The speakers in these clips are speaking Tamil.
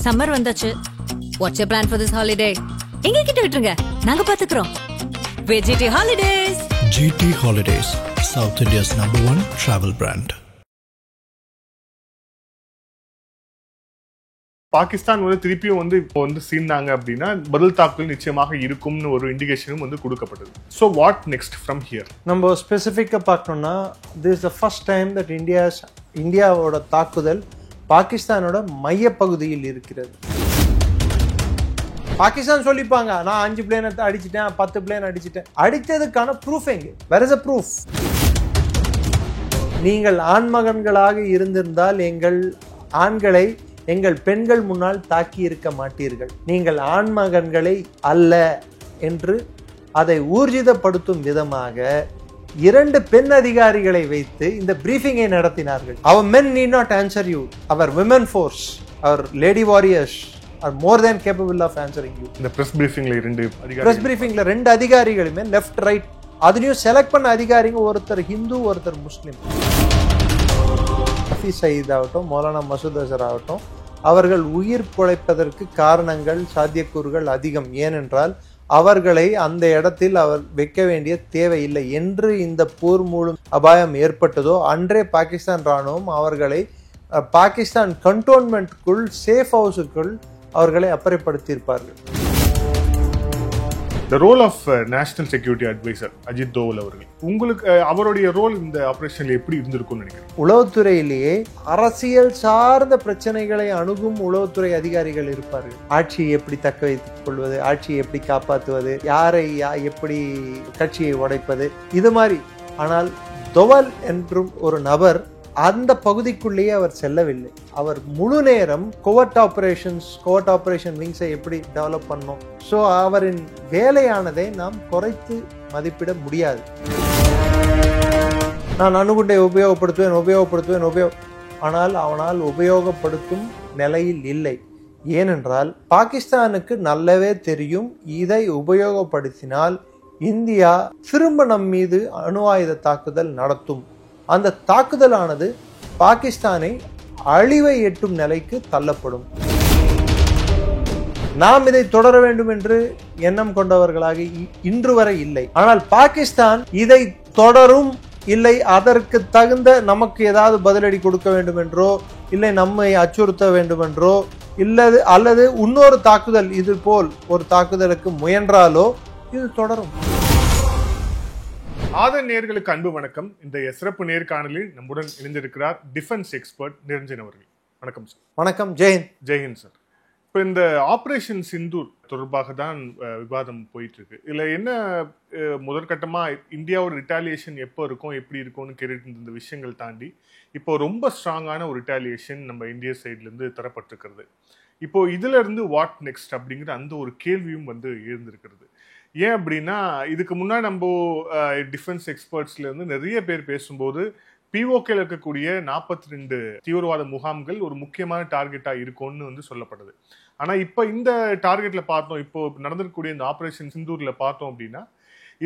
சம்மர் வந்தாச்சு. What's your plan for this holiday? எங்க கிட்ட விட்டுருங்க, நாங்க பாத்துக்கிறோம். GT Holidays. GT Holidays, South India's #1 travel brand. Pakistan திருப்பியும் இப்போ சீர்னாங்க அப்படின்னா பதில் தாக்குதல் நிச்சயமாக இருக்கும்னு ஒரு இண்டிகேஷனும் கொடுக்கப்பட்டது. So what next from here? நம்ம ஸ்பெசிஃபிக்காக பார்க்கணும்னா this is the first time that இந்தியாவோட தாக்குதல் பாகிஸ்தானோட மையப்பகுதியில் இருக்கிறது. பாகிஸ்தான் சொல்லிப்பாங்க, நான் 5 பிளேனை அடிச்சிட்டேன், 10 பிளேன் அடிச்சிட்டேன். அடித்ததுக்கான ப்ரூஃப் எங்கே? Where is a proof? நீங்கள் ஆண்மகன்களாக இருந்திருந்தால் எங்கள் ஆண்களை எங்கள் பெண்கள் முன்னால் தாக்கி இருக்க மாட்டீர்கள். நீங்கள் ஆண்மகன்களை அல்ல என்று அதை ஊர்ஜிதப்படுத்தும் விதமாக 2 பெண் அதிகாரிகளை வைத்து இந்த பிரீஃபிங்கை நடத்தினார்கள். Our men need not answer you. Our women force, our lady warriors are more than capable of answering you. இந்த பிரஸ் பிரீஃபிங்ல 2 அதிகாரிகளுமே லெஃப்ட் ரைட், அதுலயும் செலக்ட் பண்ண அதிகாரிங்க ஒருத்தர் ஹிந்து, ஒருத்தர் முஸ்லிம். ஹஃபீஸ் சயீத் ஆகட்டும், மௌலானா மசூத் அசர் ஆகட்டும், அவர்கள் உயிர் பிழைப்பதற்கு காரணங்கள், சாத்தியக்கூறுகள் அதிகம். ஏனென்றால் அவர்களை அந்த இடத்தில் அவர் வைக்க வேண்டிய தேவையில்லை என்று இந்த போர் மூலம் அபாயம் ஏற்பட்டதோ அன்றே பாகிஸ்தான் ராணுவம் அவர்களை பாகிஸ்தான் கண்டோன்மெண்ட்டுக்குள், சேஃப் ஹவுஸுக்குள் அவர்களை அப்புறப்படுத்தியிருப்பார்கள். The role of National Security Advisor Ajith Doval அவர்கள், உங்களுக்கு அவருடைய ரோல் இந்த ஆபரேஷன்ல எப்படி இருந்திருக்கும்னு நினைக்கிறேன்? உளவுத்துறையிலேயே அரசியல் சார்ந்த பிரச்சனைகளை அணுகும் உளவுத்துறை அதிகாரிகள் இருப்பார்கள். ஆட்சியை எப்படி தக்க வைத்துக் கொள்வது, ஆட்சியை எப்படி காப்பாற்றுவது, யாரை எப்படி கட்சியை உடைப்பது, இது மாதிரி. ஆனால் தோவல் என்றும் ஒரு நபர் அந்த பகுதிக்குள்ளேயே அவர் செல்லவில்லை. அவர் முழு நேரம் கோவர்ட் ஆபரேஷன் விங்ஸை எப்படி டெவலப் பண்ணோம். ஸோ அவரின் வேலையானதை நாம் குறைத்து மதிப்பிட முடியாது. நான் அணுகுண்டை உபயோகப்படுத்துவேன், ஆனால் அவனால் உபயோகப்படுத்தும் நிலையில் இல்லை. ஏனென்றால் பாகிஸ்தானுக்கு நல்லவே தெரியும், இதை உபயோகப்படுத்தினால் இந்தியா திரும்ப நம் மீது அணு ஆயுத தாக்குதல் நடத்தும். அந்த தாக்குதலானது பாகிஸ்தானை அழிவை எட்டும் நிலைக்கு தள்ளப்படும். நாம் இதை தொடர வேண்டும் என்று எண்ணம் கொண்டவர்களாக இன்று வரை இல்லை. ஆனால் பாகிஸ்தான் இதை தொடரும், இல்லை அதற்கு தகுந்த நமக்கு ஏதாவது பதிலடி கொடுக்க வேண்டும் என்றோ, இல்லை நம்மை அச்சுறுத்த வேண்டும் என்றோ, அல்லது இன்னொரு தாக்குதல் இது போல் ஒரு தாக்குதலுக்கு முயன்றாலோ இது தொடரும். ஆதன் நேயர்களுக்கு அன்பு வணக்கம். இந்த சிறப்பு நேர்காணலில் நம்முடன் இணைந்திருக்கிறார் டிஃபென்ஸ் எக்ஸ்பர்ட் நிரஞ்சன் அவர்கள். வணக்கம் சார். வணக்கம். ஜெயஹிந்த் சார். இப்போ இந்த ஆபரேஷன் சிந்தூர் தொடர்பாக தான் விவாதம் போயிட்டு இருக்கு. இதுல என்ன முதற்கட்டமா இந்தியாவோட ரிட்டாலியேஷன் எப்போ இருக்கும், எப்படி இருக்கும்னு கேட்டு இந்த விஷயங்கள் தாண்டி இப்போ ரொம்ப ஸ்ட்ராங்கான ஒரு ரிட்டாலியேஷன் நம்ம இந்தியா சைட்ல இருந்து தரப்பட்டிருக்கிறது. இப்போ இதுல இருந்து வாட் நெக்ஸ்ட் அப்படிங்கிற அந்த ஒரு கேள்வியும் எழுந்திருக்கிறது. ஏன் அப்படின்னா, இதுக்கு முன்னாடி நம்ம டிஃபென்ஸ் எக்ஸ்பர்ட்ஸ்ல இருந்து நிறைய பேர் பேசும்போது பிஓகேல இருக்கக்கூடிய 42 தீவிரவாத முகாம்கள் ஒரு முக்கியமான டார்கெட்டா இருக்கும்னு சொல்லப்படுது. ஆனா இப்ப இந்த டார்கெட்ல பார்த்தோம், இப்போ நடந்திருக்கக்கூடிய இந்த ஆபரேஷன் சிந்தூர்ல பார்த்தோம் அப்படின்னா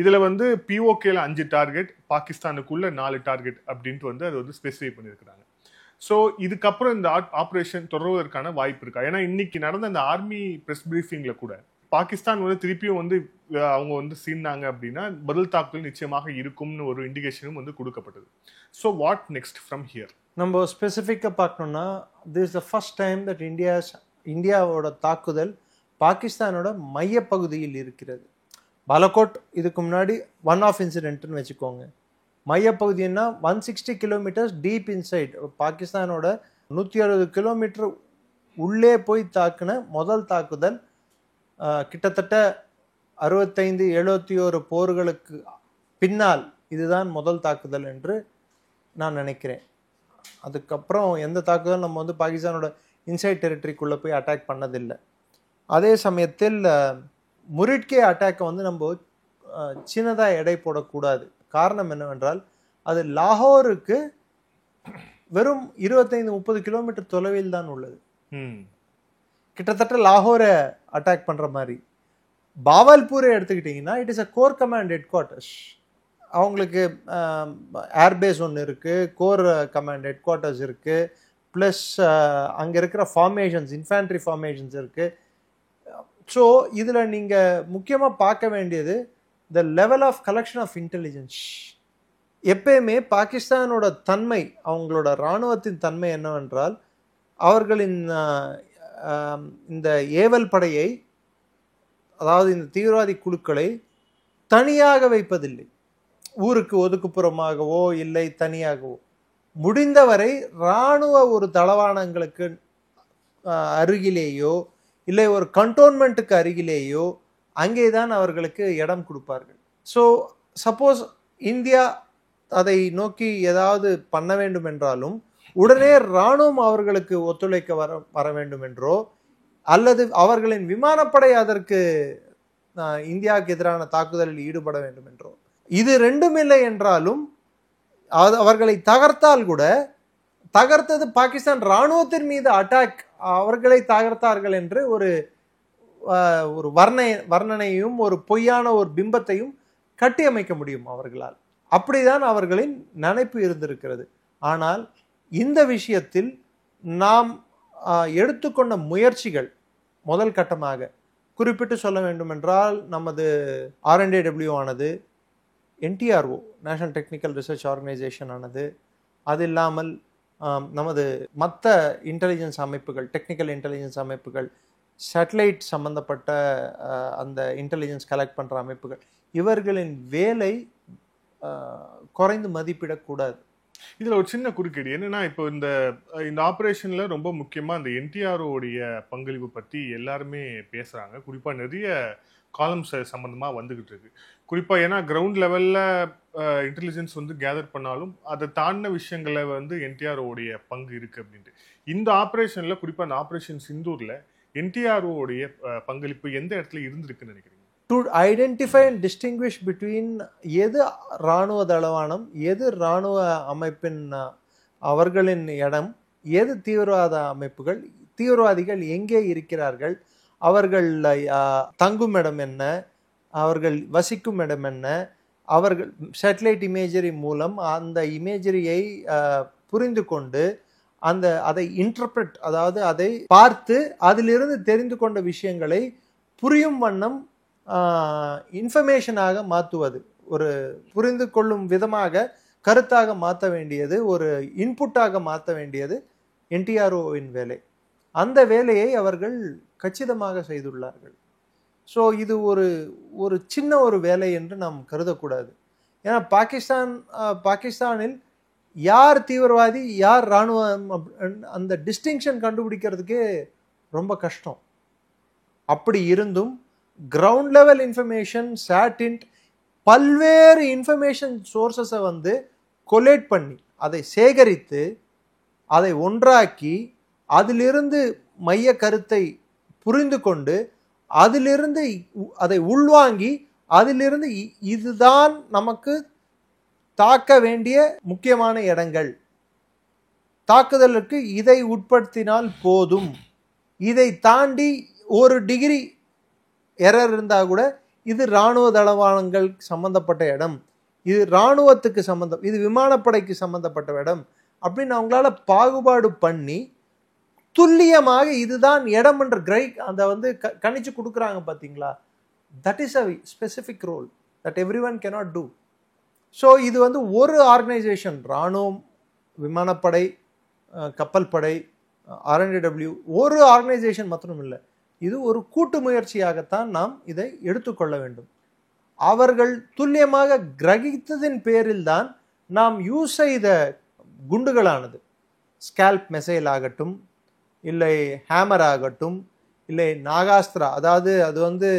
இதுல பிஓகேல 5 டார்கெட், பாகிஸ்தானுக்குள்ள 4 டார்கெட் அப்படின்ட்டு அது ஸ்பெசிஃபை பண்ணியிருக்கிறாங்க. ஸோ இதுக்கப்புறம் இந்த ஆபரேஷன் தொடர்வதற்கான வாய்ப்பு இருக்கா? ஏன்னா இன்னைக்கு நடந்த இந்த ஆர்மி பிரஸ் பிரீஃபிங்ல கூட பாகிஸ்தான் திருப்பியும் அவங்க சீர்னாங்க அப்படின்னா பதில் தாக்குதல் நிச்சயமாக இருக்கும்னு ஒரு இண்டிகேஷனும் கொடுக்கப்பட்டது. So what next from here? நம்ம ஸ்பெசிஃபிக்காக பார்க்கணும்னா this is the first time that இந்தியாவோட தாக்குதல் பாகிஸ்தானோட மையப்பகுதியில் இருக்கிறது. பாலகோட் இதுக்கு முன்னாடி ஒன் ஆஃப் இன்சிடென்ட்னு வச்சுக்கோங்க. மையப்பகுதின்னா 160 கிலோமீட்டர்ஸ் டீப் இன்சைட், பாகிஸ்தானோட 160 கிலோமீட்டர் உள்ளே போய் தாக்குன முதல் தாக்குதல். கிட்டத்தட்ட 65-71 போர்களுக்கு பின்னால் இதுதான் முதல் தாக்குதல் என்று நான் நினைக்கிறேன். அதுக்கப்புறம் எந்த தாக்குதல் நம்ம பாகிஸ்தானோட இன்சைட் டெரிட்டரிக்குள்ளே போய் அட்டாக் பண்ணதில்லை. அதே சமயத்தில் முரிட்கே அட்டாக்கை நம்ம சின்னதாக எடை போடக்கூடாது. காரணம் என்னவென்றால் அது லாகோருக்கு வெறும் 25-30 கிலோமீட்டர் தொலைவில் தான் உள்ளது. கிட்டத்தட்ட லாகோரை அட்டாக் பண்ணுற மாதிரி. பாவல்பூரை எடுத்துக்கிட்டிங்கன்னா it is a core command headquarters. அவங்களுக்கு ஏர்பேஸ் ஒன்று இருக்குது, கோர் கமாண்ட் ஹெட் குவார்ட்டர்ஸ் இருக்குது, ப்ளஸ் அங்கே இருக்கிற ஃபார்மேஷன்ஸ், இன்ஃபேண்ட்ரி ஃபார்மேஷன்ஸ் இருக்குது. ஸோ இதில் நீங்கள் முக்கியமாக பார்க்க வேண்டியது the level of collection of intelligence. எப்பயுமே பாகிஸ்தானோட தன்மை, அவங்களோட இராணுவத்தின் தன்மை என்னவென்றால், அவர்களின் இந்த ஏவல் படையை, அதாவது இந்த தீவிரவாதி குழுக்களை தனியாக வைப்பதில்லை. ஊருக்கு ஒதுக்குப்புறமாகவோ இல்லை தனியாகவோ, முடிந்தவரை இராணுவ ஒரு தளவாடங்களுக்கு அருகிலேயோ இல்லை ஒரு கண்டோன்மெண்ட்டுக்கு அருகிலேயோ அங்கே தான் அவர்களுக்கு இடம் கொடுப்பார்கள். ஸோ சப்போஸ் இந்தியா அதை நோக்கி ஏதாவது பண்ண வேண்டும் என்றாலும் உடனே இராணுவம் அவர்களுக்கு ஒத்துழைக்க வர வேண்டும் என்றோ, அல்லது அவர்களின் விமானப்படை அதற்கு இந்தியாவுக்கு எதிரான தாக்குதலில் ஈடுபட வேண்டும் என்றோ, இது ரெண்டும் இல்லை என்றாலும் அவர்களை தகர்த்தால் கூட, தகர்த்தது பாகிஸ்தான் இராணுவத்தின் மீது அட்டாக், அவர்களை தகர்த்தார்கள் என்று ஒரு வர்ணனையும் ஒரு பொய்யான ஒரு பிம்பத்தையும் கட்டி அமைக்க முடியும் அவர்களால். அப்படிதான் அவர்களின் நினைப்பு இருந்திருக்கிறது. ஆனால் இந்த விஷயத்தில் நாம் எடுத்துக்கொண்ட முயற்சிகள், முதல் கட்டமாக குறிப்பிட்டு சொல்ல வேண்டும் என்றால், நமது RNDW ஆனது, NTRO national technical research organisation ஆனது, அது இல்லாமல் நமது மற்ற இன்டெலிஜென்ஸ் அமைப்புகள், டெக்னிக்கல் இன்டெலிஜென்ஸ் அமைப்புகள், சேட்டலைட் சம்பந்தப்பட்ட அந்த இன்டெலிஜென்ஸ் கலெக்ட் பண்ணுற அமைப்புகள், இவர்களின் வேலை குறைந்து மதிப்பிடக்கூடாது. இதில் ஒரு சின்ன குறுக்கீடு என்னன்னா, இப்போ இந்த ஆப்ரேஷனில் ரொம்ப முக்கியமாக இந்த NTROடைய பங்களிப்பு பற்றி எல்லாருமே பேசுகிறாங்க. குறிப்பாக நிறைய காலம்ஸ் சம்மந்தமாக வந்துக்கிட்டு இருக்கு. குறிப்பாக ஏன்னா கிரவுண்ட் லெவலில் இன்டெலிஜென்ஸ் வந்து கேதர் பண்ணாலும் அதை தாண்டின விஷயங்களை வந்து NTROடைய பங்கு இருக்குது அப்படின்ட்டு. இந்த ஆப்ரேஷனில், குறிப்பாக இந்த ஆப்ரேஷன் சிந்தூரில் NTROடைய பங்களிப்பு எந்த இடத்துல இருந்திருக்குன்னு நினைக்கிறீங்க? To identify and distinguish between எது இராணுவ தளவானம், எது இராணுவ அமைப்பின் அவர்களின் இடம், எது தீவிரவாத அமைப்புகள், தீவிரவாதிகள் எங்கே இருக்கிறார்கள், அவர்கள் தங்கும் இடம் என்ன, அவர்கள் வசிக்கும் இடம் என்ன, அவர்கள் சேட்டலைட் இமேஜரி மூலம் அந்த இமேஜரியை புரிந்து கொண்டு அதை இன்டர்பிரட், அதாவது அதை பார்த்து அதிலிருந்து தெரிந்து கொண்ட விஷயங்களை புரியும் வண்ணம் இன்ஃபர்மேஷனாக மாற்றுவது, ஒரு புரிந்து கொள்ளும் விதமாக கருத்தாக மாற்ற வேண்டியது, ஒரு இன்புட்டாக மாற்ற வேண்டியது NTROவின் வேலை. அந்த வேலையை அவர்கள் கச்சிதமாக செய்துள்ளார்கள். ஸோ இது ஒரு சின்ன ஒரு வேலை என்று நாம் கருதக்கூடாது. ஏன்னா பாகிஸ்தானில் யார் தீவிரவாதி யார் இராணுவம் அந்த டிஸ்டிங்ஷன் கண்டுபிடிக்கிறதுக்கே ரொம்ப கஷ்டம். அப்படி இருந்தும் கிரவுண்ட் லெவல் இன்ஃபர்மேஷன், சாட்டின்ட், பல்வேறு இன்ஃபர்மேஷன் சோர்சஸை வந்து கொலேட் பண்ணி, அதை சேகரித்து, அதை ஒன்றாக்கி, அதிலிருந்து மைய கருத்தை புரிந்து கொண்டு, அதிலிருந்து அதை உள்வாங்கி, அதிலிருந்து இதுதான் நமக்கு தாக்க வேண்டிய முக்கியமான இடங்கள், தாக்குதலுக்கு இதை உட்படுத்தினால் போதும், இதை தாண்டி ஒரு டிகிரி எரர் இருந்தால் கூட இது இராணுவ தளவாடங்கள் சம்பந்தப்பட்ட இடம், இது இராணுவத்துக்கு சம்பந்தம், இது விமானப்படைக்கு சம்பந்தப்பட்ட இடம் அப்படின்னு அவங்களால பாகுபாடு பண்ணி துல்லியமாக இதுதான் இடம் என்ற அந்த வந்து கணிச்சு கொடுக்குறாங்க பார்த்தீங்களா. That is a specific role that every one cannot do. So இது வந்து ஒரு ஆர்கனைசேஷன், இராணுவம், விமானப்படை, கப்பல் படை, RNDW, ஒரு ஆர்கனைசேஷன் மாத்திரம் இல்லை, இது ஒரு கூட்டு முயற்சியாகத்தான் நாம் இதை எடுத்துக்கொள்ள வேண்டும். அவர்கள் துல்லியமாக கிரகித்ததின் பேரில் தான் நாம் யூஸ் செய்த குண்டுகளானது, ஸ்கேல்ப் மெசைல் ஆகட்டும், இல்லை ஹேமர் ஆகட்டும், இல்லை நாகாஸ்திரா, அதாவது அது வந்து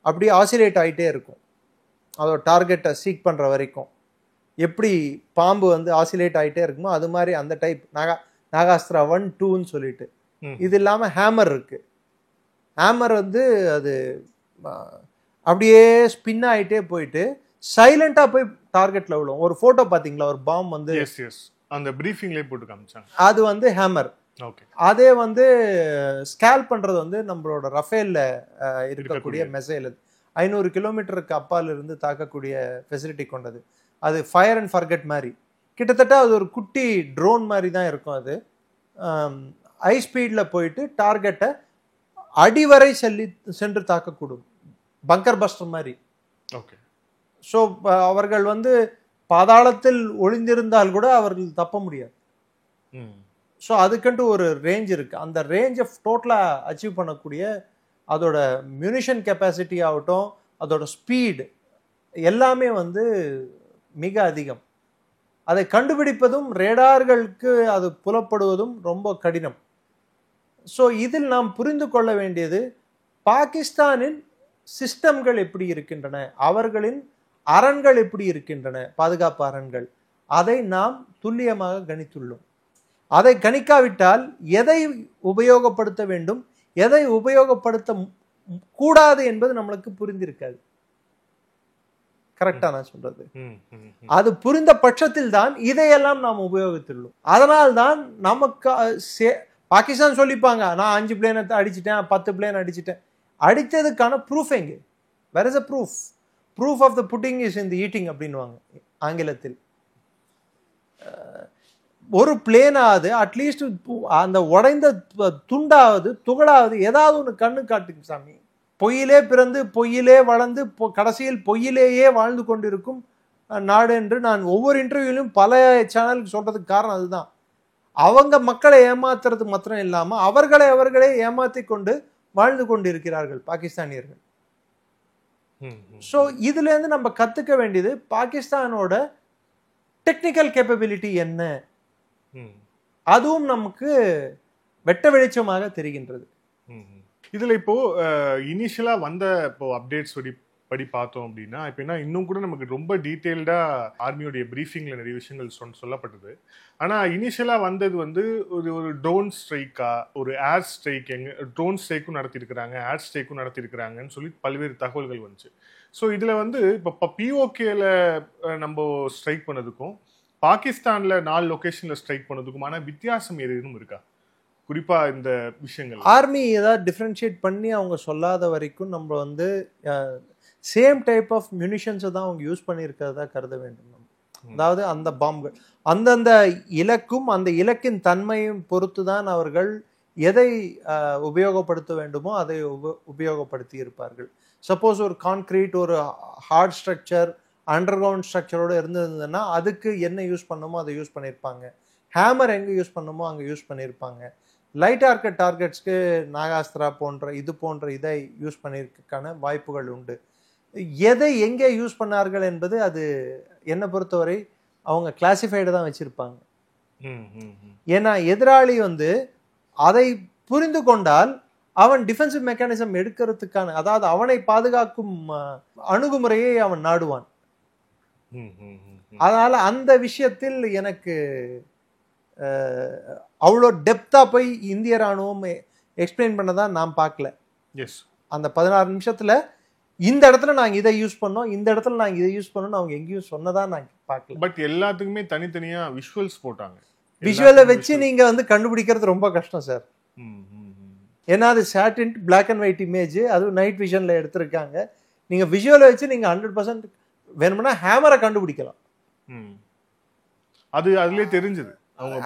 அப்படியே ஆசிலேட் ஆகிட்டே இருக்கும், அதோட டார்கெட்டை சீக் பண்ணுற வரைக்கும். எப்படி பாம்பு வந்து ஆசிலேட் ஆகிட்டே இருக்குமோ அது மாதிரி அந்த டைப் நாகாஸ்திரா 1, 2ன்னு சொல்லிட்டு. இது இல்லாமல் ஹேமர் இருக்குது. ஹேமர் வந்து அது அப்படியே ஸ்பின் ஆகிட்டே போயிட்டு சைலண்டாக போய் டார்கெட்டில் விழும். ஒரு ஃபோட்டோ பார்த்தீங்களா, ஒரு பாம் வந்து அந்த பிரீஃபிங்லேயே போட்டு காமிச்சாங்க, அது வந்து ஹேமர். அதே வந்து ஸ்கேல் பண்ணுறது வந்து நம்மளோட ரஃபேலில் இருக்கக்கூடிய மெசைல், 500 கிலோமீட்டருக்கு அப்பால் இருந்து தாக்கக்கூடிய ஃபெசிலிட்டி கொண்டது. அது ஃபயர் அண்ட் ஃபர்கெட் மாதிரி, கிட்டத்தட்ட அது ஒரு குட்டி ட்ரோன் மாதிரி தான் இருக்கும். அது ஹை ஸ்பீடில் போயிட்டு டார்கெட்டை அடிவரை சென்று தாக்கக்கூடும், பங்கர் பஸ்டர் மாதிரி. ஓகே. ஸோ அவர்கள் வந்து பாதாளத்தில் ஒளிந்திருந்தால் கூட அவர்கள் தப்ப முடியாது. ஸோ அதுக்குன்ட்டு ஒரு ரேஞ்ச் இருக்கு. அந்த ரேஞ்சை டோட்டலாக அச்சீவ் பண்ணக்கூடிய அதோட மியூனிஷன் கெப்பாசிட்டி ஆகட்டும், அதோட ஸ்பீடு எல்லாமே வந்து மிக அதிகம். அதை கண்டுபிடிப்பதும் ரேடார்களுக்கு அது புலப்படுவதும் ரொம்ப கடினம். ஸோ இதில் நாம் புரிந்து கொள்ள வேண்டியது பாகிஸ்தானின் சிஸ்டம்கள் எப்படி இருக்கின்றன, அவர்களின் அரண்கள் எப்படி இருக்கின்றன, பாதுகாப்பு அரண்கள், அதை நாம் துல்லியமாக கணித்துள்ளோம். அதை கணிக்காவிட்டால் எதை உபயோகப்படுத்த வேண்டும், எதை உபயோகப்படுத்த கூடாது என்பது நம்மளுக்கு புரிந்திருக்காது. கரெக்டா நான் சொல்றது? அது புரிந்த பட்சத்தில் தான் இதையெல்லாம் நாம் உபயோகித்துள்ளோம். அதனால்தான் நமக்கு பாகிஸ்தான் சொல்லிப்பாங்க, நான் 5 பிளேனை அடிச்சிட்டேன், 10 பிளேன் அடிச்சிட்டேன். அடித்ததுக்கான ப்ரூஃப் எங்கே? Where is a proof? Proof of the putting is in the eating அப்படின்வாங்க ஆங்கிலத்தில். ஒரு பிளேனாவது அட்லீஸ்ட் அந்த உடைந்த துண்டாவது துகளாவது ஏதாவது ஒன்று கண்ணு காட்டுங்க சாமி. பொய்யிலே பிறந்து பொய்யிலே வளர்ந்து கடைசியில் பொய்யிலேயே வாழ்ந்து கொண்டிருக்கும் நாடு என்று நான் ஒவ்வொரு இன்டர்வியூலையும் பல சேனலுக்கு சொல்றதுக்கு காரணம் அதுதான். அவங்க மக்களை ஏமாத்துறது மாத்திரம் இல்லாம அவர்களே ஏமாத்தி கொண்டு வாழ்ந்து கொண்டிருக்கிறார்கள் பாகிஸ்தானியர்கள். ஸோ இதுல இருந்து நம்ம கத்துக்க வேண்டியது பாகிஸ்தானோட டெக்னிக்கல் கேப்பபிலிட்டி என்ன, அதுவும் நமக்கு வெட்ட வெளிச்சமாக தெரிகின்றது. இதுல இப்போ இனிஷியலா வந்த இப்போ அப்டேட்ஸ் படி பார்த்தோம் அப்படின்னா, இப்போ என்ன இன்னும் கூட நமக்கு ரொம்ப டீட்டெயில்டா ஆர்மியோடைய பிரீஃபிங்ல நிறைய விஷயங்கள் சொல்லப்பட்டது. ஆனா இனிஷியலா வந்தது வந்து ஒரு ட்ரோன் ஸ்ட்ரைக்கா, ஒரு ஏர் ஸ்ட்ரைக், ட்ரோன் ஸ்ட்ரைக்கும் நடத்திருக்கிறாங்க, ஏர் ஸ்ட்ரைக்கும் நடத்திருக்கிறாங்கன்னு சொல்லி பல்வேறு தகவல்கள் வந்துச்சு. ஸோ இதுல வந்து இப்போ பிஓகேல நம்ம ஸ்ட்ரைக் பண்ணதுக்கும் பாகிஸ்தான்ல 4 லொகேஷன்ல ஸ்ட்ரைக் பண்ணதுக்குமான வித்தியாசம் ஏதேனும் இருக்கா? குறிப்பா இந்த விஷயங்கள் ஆர்மி ஏதாவது டிஃபரன்ஷியேட் பண்ணி அவங்க சொல்லாத வரைக்கும் நம்ம வந்து சேம் டைப் ஆஃப் மியூனிஷன்ஸை தான் அவங்க யூஸ் பண்ணியிருக்கிறதா கருத வேண்டும். அதாவது அந்த பாம்புகள் அந்தந்த இலக்கும் அந்த இலக்கின் தன்மையும் பொறுத்து தான் அவர்கள் எதை உபயோகப்படுத்த வேண்டுமோ அதை உபயோகப்படுத்தி இருப்பார்கள். சப்போஸ் ஒரு கான்கிரீட், ஒரு ஹார்ட் ஸ்ட்ரக்சர், அண்டர் கிரவுண்ட் ஸ்ட்ரக்சரோடு இருந்ததுன்னா அதுக்கு என்ன யூஸ் பண்ணணுமோ அதை யூஸ் பண்ணியிருப்பாங்க. ஹேமர் எங்கே யூஸ் பண்ணணுமோ அங்கே யூஸ் பண்ணியிருப்பாங்க. லைட் ஆர்க்கட் டார்கெட்ஸ்க்கு நாகாஸ்திரா போன்ற இதை யூஸ் பண்ணியிருக்கான வாய்ப்புகள் உண்டு. எதை எங்கே யூஸ் பண்ணார்கள் என்பது அது என்னை பொறுத்தவரை அவங்க கிளாசிஃபைடு தான் வச்சிருப்பாங்க. ஏன்னா எதிராளி வந்து அதை புரிந்து கொண்டால் அவன் டிஃபென்சிவ் மெக்கானிசம் எடுக்கிறதுக்கான, அதாவது அவனை பாதுகாக்கும் அணுகுமுறையை அவன் நாடுவான். அதனால அந்த விஷயத்தில் எனக்கு அவ்வளோ டெப்தா போய் இந்திய ராணுவம் எக்ஸ்பிளைன் பண்ணதான் நான் பார்க்கல. அந்த 16 நிமிஷத்துல இந்த இடத்துல நாங்க இதை யூஸ் பண்ணோம், இந்த இடத்துல நாங்க இதை யூஸ் பண்ணோம் அவங்க எங்கேயும் சொன்னதா நான் பார்க்கல. பட் எல்லாத்துக்குமே தனித்தனியா விஷுவல்ஸ் போட்டாங்க. விஷுவலை வச்சு நீங்க வந்து கண்டுபிடிக்கிறது ரொம்ப கஷ்டம் சார். ஏன்னா அது சாட்டின் பிளாக் அண்ட் ஒயிட் இமேஜ், அதுவும் நைட் விஷன்ல எடுத்திருக்காங்க. நீங்க விஷுவலை வச்சு நீங்க 100% வேணும்னா ஹேமரை கண்டுபிடிக்கலாம். அது அதுலயே தெரிஞ்சது,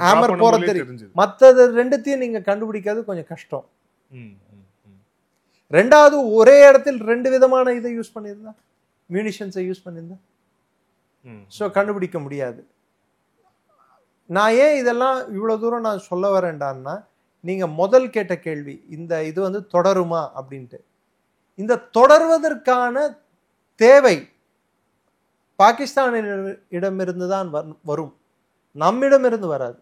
ஹேமர் போற தெரிஞ்சது. மற்றது ரெண்டுத்தையும் நீங்க கண்டுபிடிக்கிறது கொஞ்சம் கஷ்டம். ரெண்டாவது ஒரே இடத்தில் 2 விதமான இதை யூஸ் பண்ணியிருந்தா, மியூனிஷன்ஸை யூஸ் பண்ணியிருந்தா ஸோ கண்டுபிடிக்க முடியாது. நான் ஏன் இதெல்லாம் இவ்வளவு தூரம் நான் சொல்ல வரேன்டான்னா, நீங்க முதல் கேட்ட கேள்வி இது வந்து தொடருமா அப்படின்ட்டு. இந்த தொடர்வதற்கான தேவை பாகிஸ்தானிடமிருந்து தான் வரும், நம்மிடமிருந்து வராது.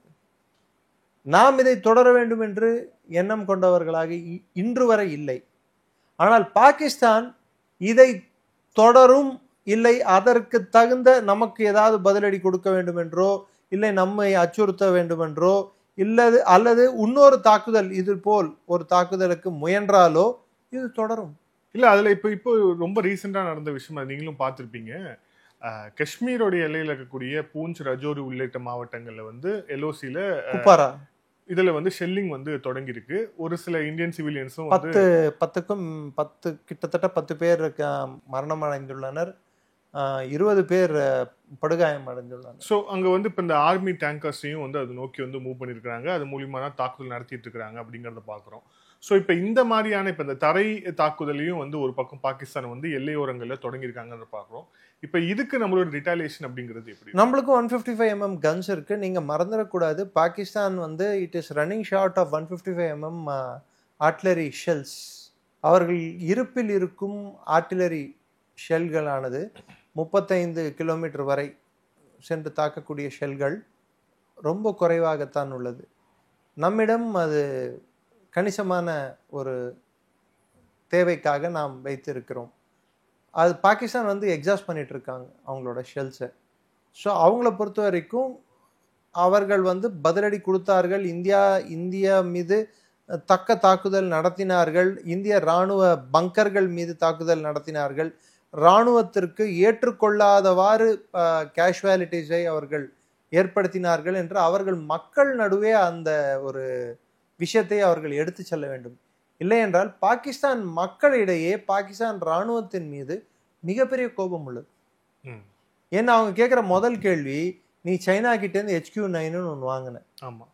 நாம் இதை தொடர வேண்டும் என்று எண்ணம் கொண்டவர்களாக இன்று வரை இல்லை. ஆனால் பாகிஸ்தான் இதை தொடரும், இல்லை அதற்கு தகுந்த நமக்கு ஏதாவது பதிலடி கொடுக்க வேண்டும் என்றோ, இல்லை நம்மை அச்சுறுத்த வேண்டும் என்றோ, அல்லது இன்னொரு தாக்குதல் இது போல் ஒரு தாக்குதலுக்கு முயன்றாலோ இது தொடரும். இல்ல அதுல இப்போ ரொம்ப ரீசெண்டா நடந்த விஷயம் நீங்களும் பார்த்திருப்பீங்க. காஷ்மீரோடைய எல்லையில் இருக்கக்கூடிய பூஞ்ச், ரஜோரி உள்ளிட்ட மாவட்டங்கள்ல வந்து எல்ஓசில குப்வாரா இதுல வந்து ஷெல்லிங் வந்து தொடங்கி இருக்கு. ஒரு சில இந்தியன் சிவிலியன்ஸும் 10 கிட்டத்தட்ட 10 பேர் மரணம் அடைந்துள்ளனர். 20 பேர் படுகாயம் அடைந்துள்ளாங்க. ஸோ அங்கே வந்து இப்போ இந்த ஆர்மி டேங்கர்ஸையும் வந்து அது நோக்கி வந்து மூவ் பண்ணியிருக்கிறாங்க, அது மூலியமா தான் தாக்குதல் நடத்திட்டு இருக்கிறாங்க அப்படிங்கிறத பார்க்குறோம். ஸோ இப்போ இந்த மாதிரியான இப்போ இந்த தரை தாக்குதலையும் வந்து ஒரு பக்கம் பாகிஸ்தான் வந்து எல்லையோரங்களில் தொடங்கியிருக்காங்கன்னு பார்க்குறோம். இப்போ இதுக்கு நம்மளோட ரிட்டாலியேஷன் அப்படிங்கிறது எப்படி? நம்மளுக்கு 155mm கன்ஸ் இருக்கு. நீங்க மறந்துடக்கூடாது, பாகிஸ்தான் வந்து it is running short of 155mm artillery shells. அவர்கள் இருப்பில் இருக்கும் ஆர்ட்டிலரி ஷெல்களானது 35 கிலோமீட்டர் வரை சென்று தாக்கக்கூடிய ஷெல்கள் ரொம்ப குறைவாகத்தான் உள்ளது. நம்மிடம் அது கணிசமான ஒரு தேவைக்காக நாம் வைத்திருக்கிறோம். அது பாகிஸ்தான் வந்து எக்ஸாஸ்ட் பண்ணிட்டு இருக்காங்க அவங்களோட ஷெல்ஸை. ஸோ அவங்கள பொறுத்த வரைக்கும் அவர்கள் வந்து பதிலடி கொடுத்தார்கள். இந்தியா மீது தக்க தாக்குதல் நடத்தினார்கள். இந்திய இராணுவ பங்கர்கள் மீது தாக்குதல் நடத்தினார்கள். இராணுவத்திற்கு ஏற்றுக்கொள்ளாதவாறு கேஷுவாலிட்டிஸை அவர்கள் ஏற்படுத்தினார்கள் என்று அவர்கள் மக்கள் நடுவே அந்த ஒரு விஷயத்தை அவர்கள் எடுத்து செல்ல வேண்டும். இல்லை என்றால் பாகிஸ்தான் மக்களிடையே பாகிஸ்தான் இராணுவத்தின் மீது மிகப்பெரிய கோபம் உள்ளது. ஏன்னா அவங்க கேட்குற முதல் கேள்வி, நீ சைனா கிட்டேருந்து HQ-9 ஒன்று வாங்கின, ஆமாம்,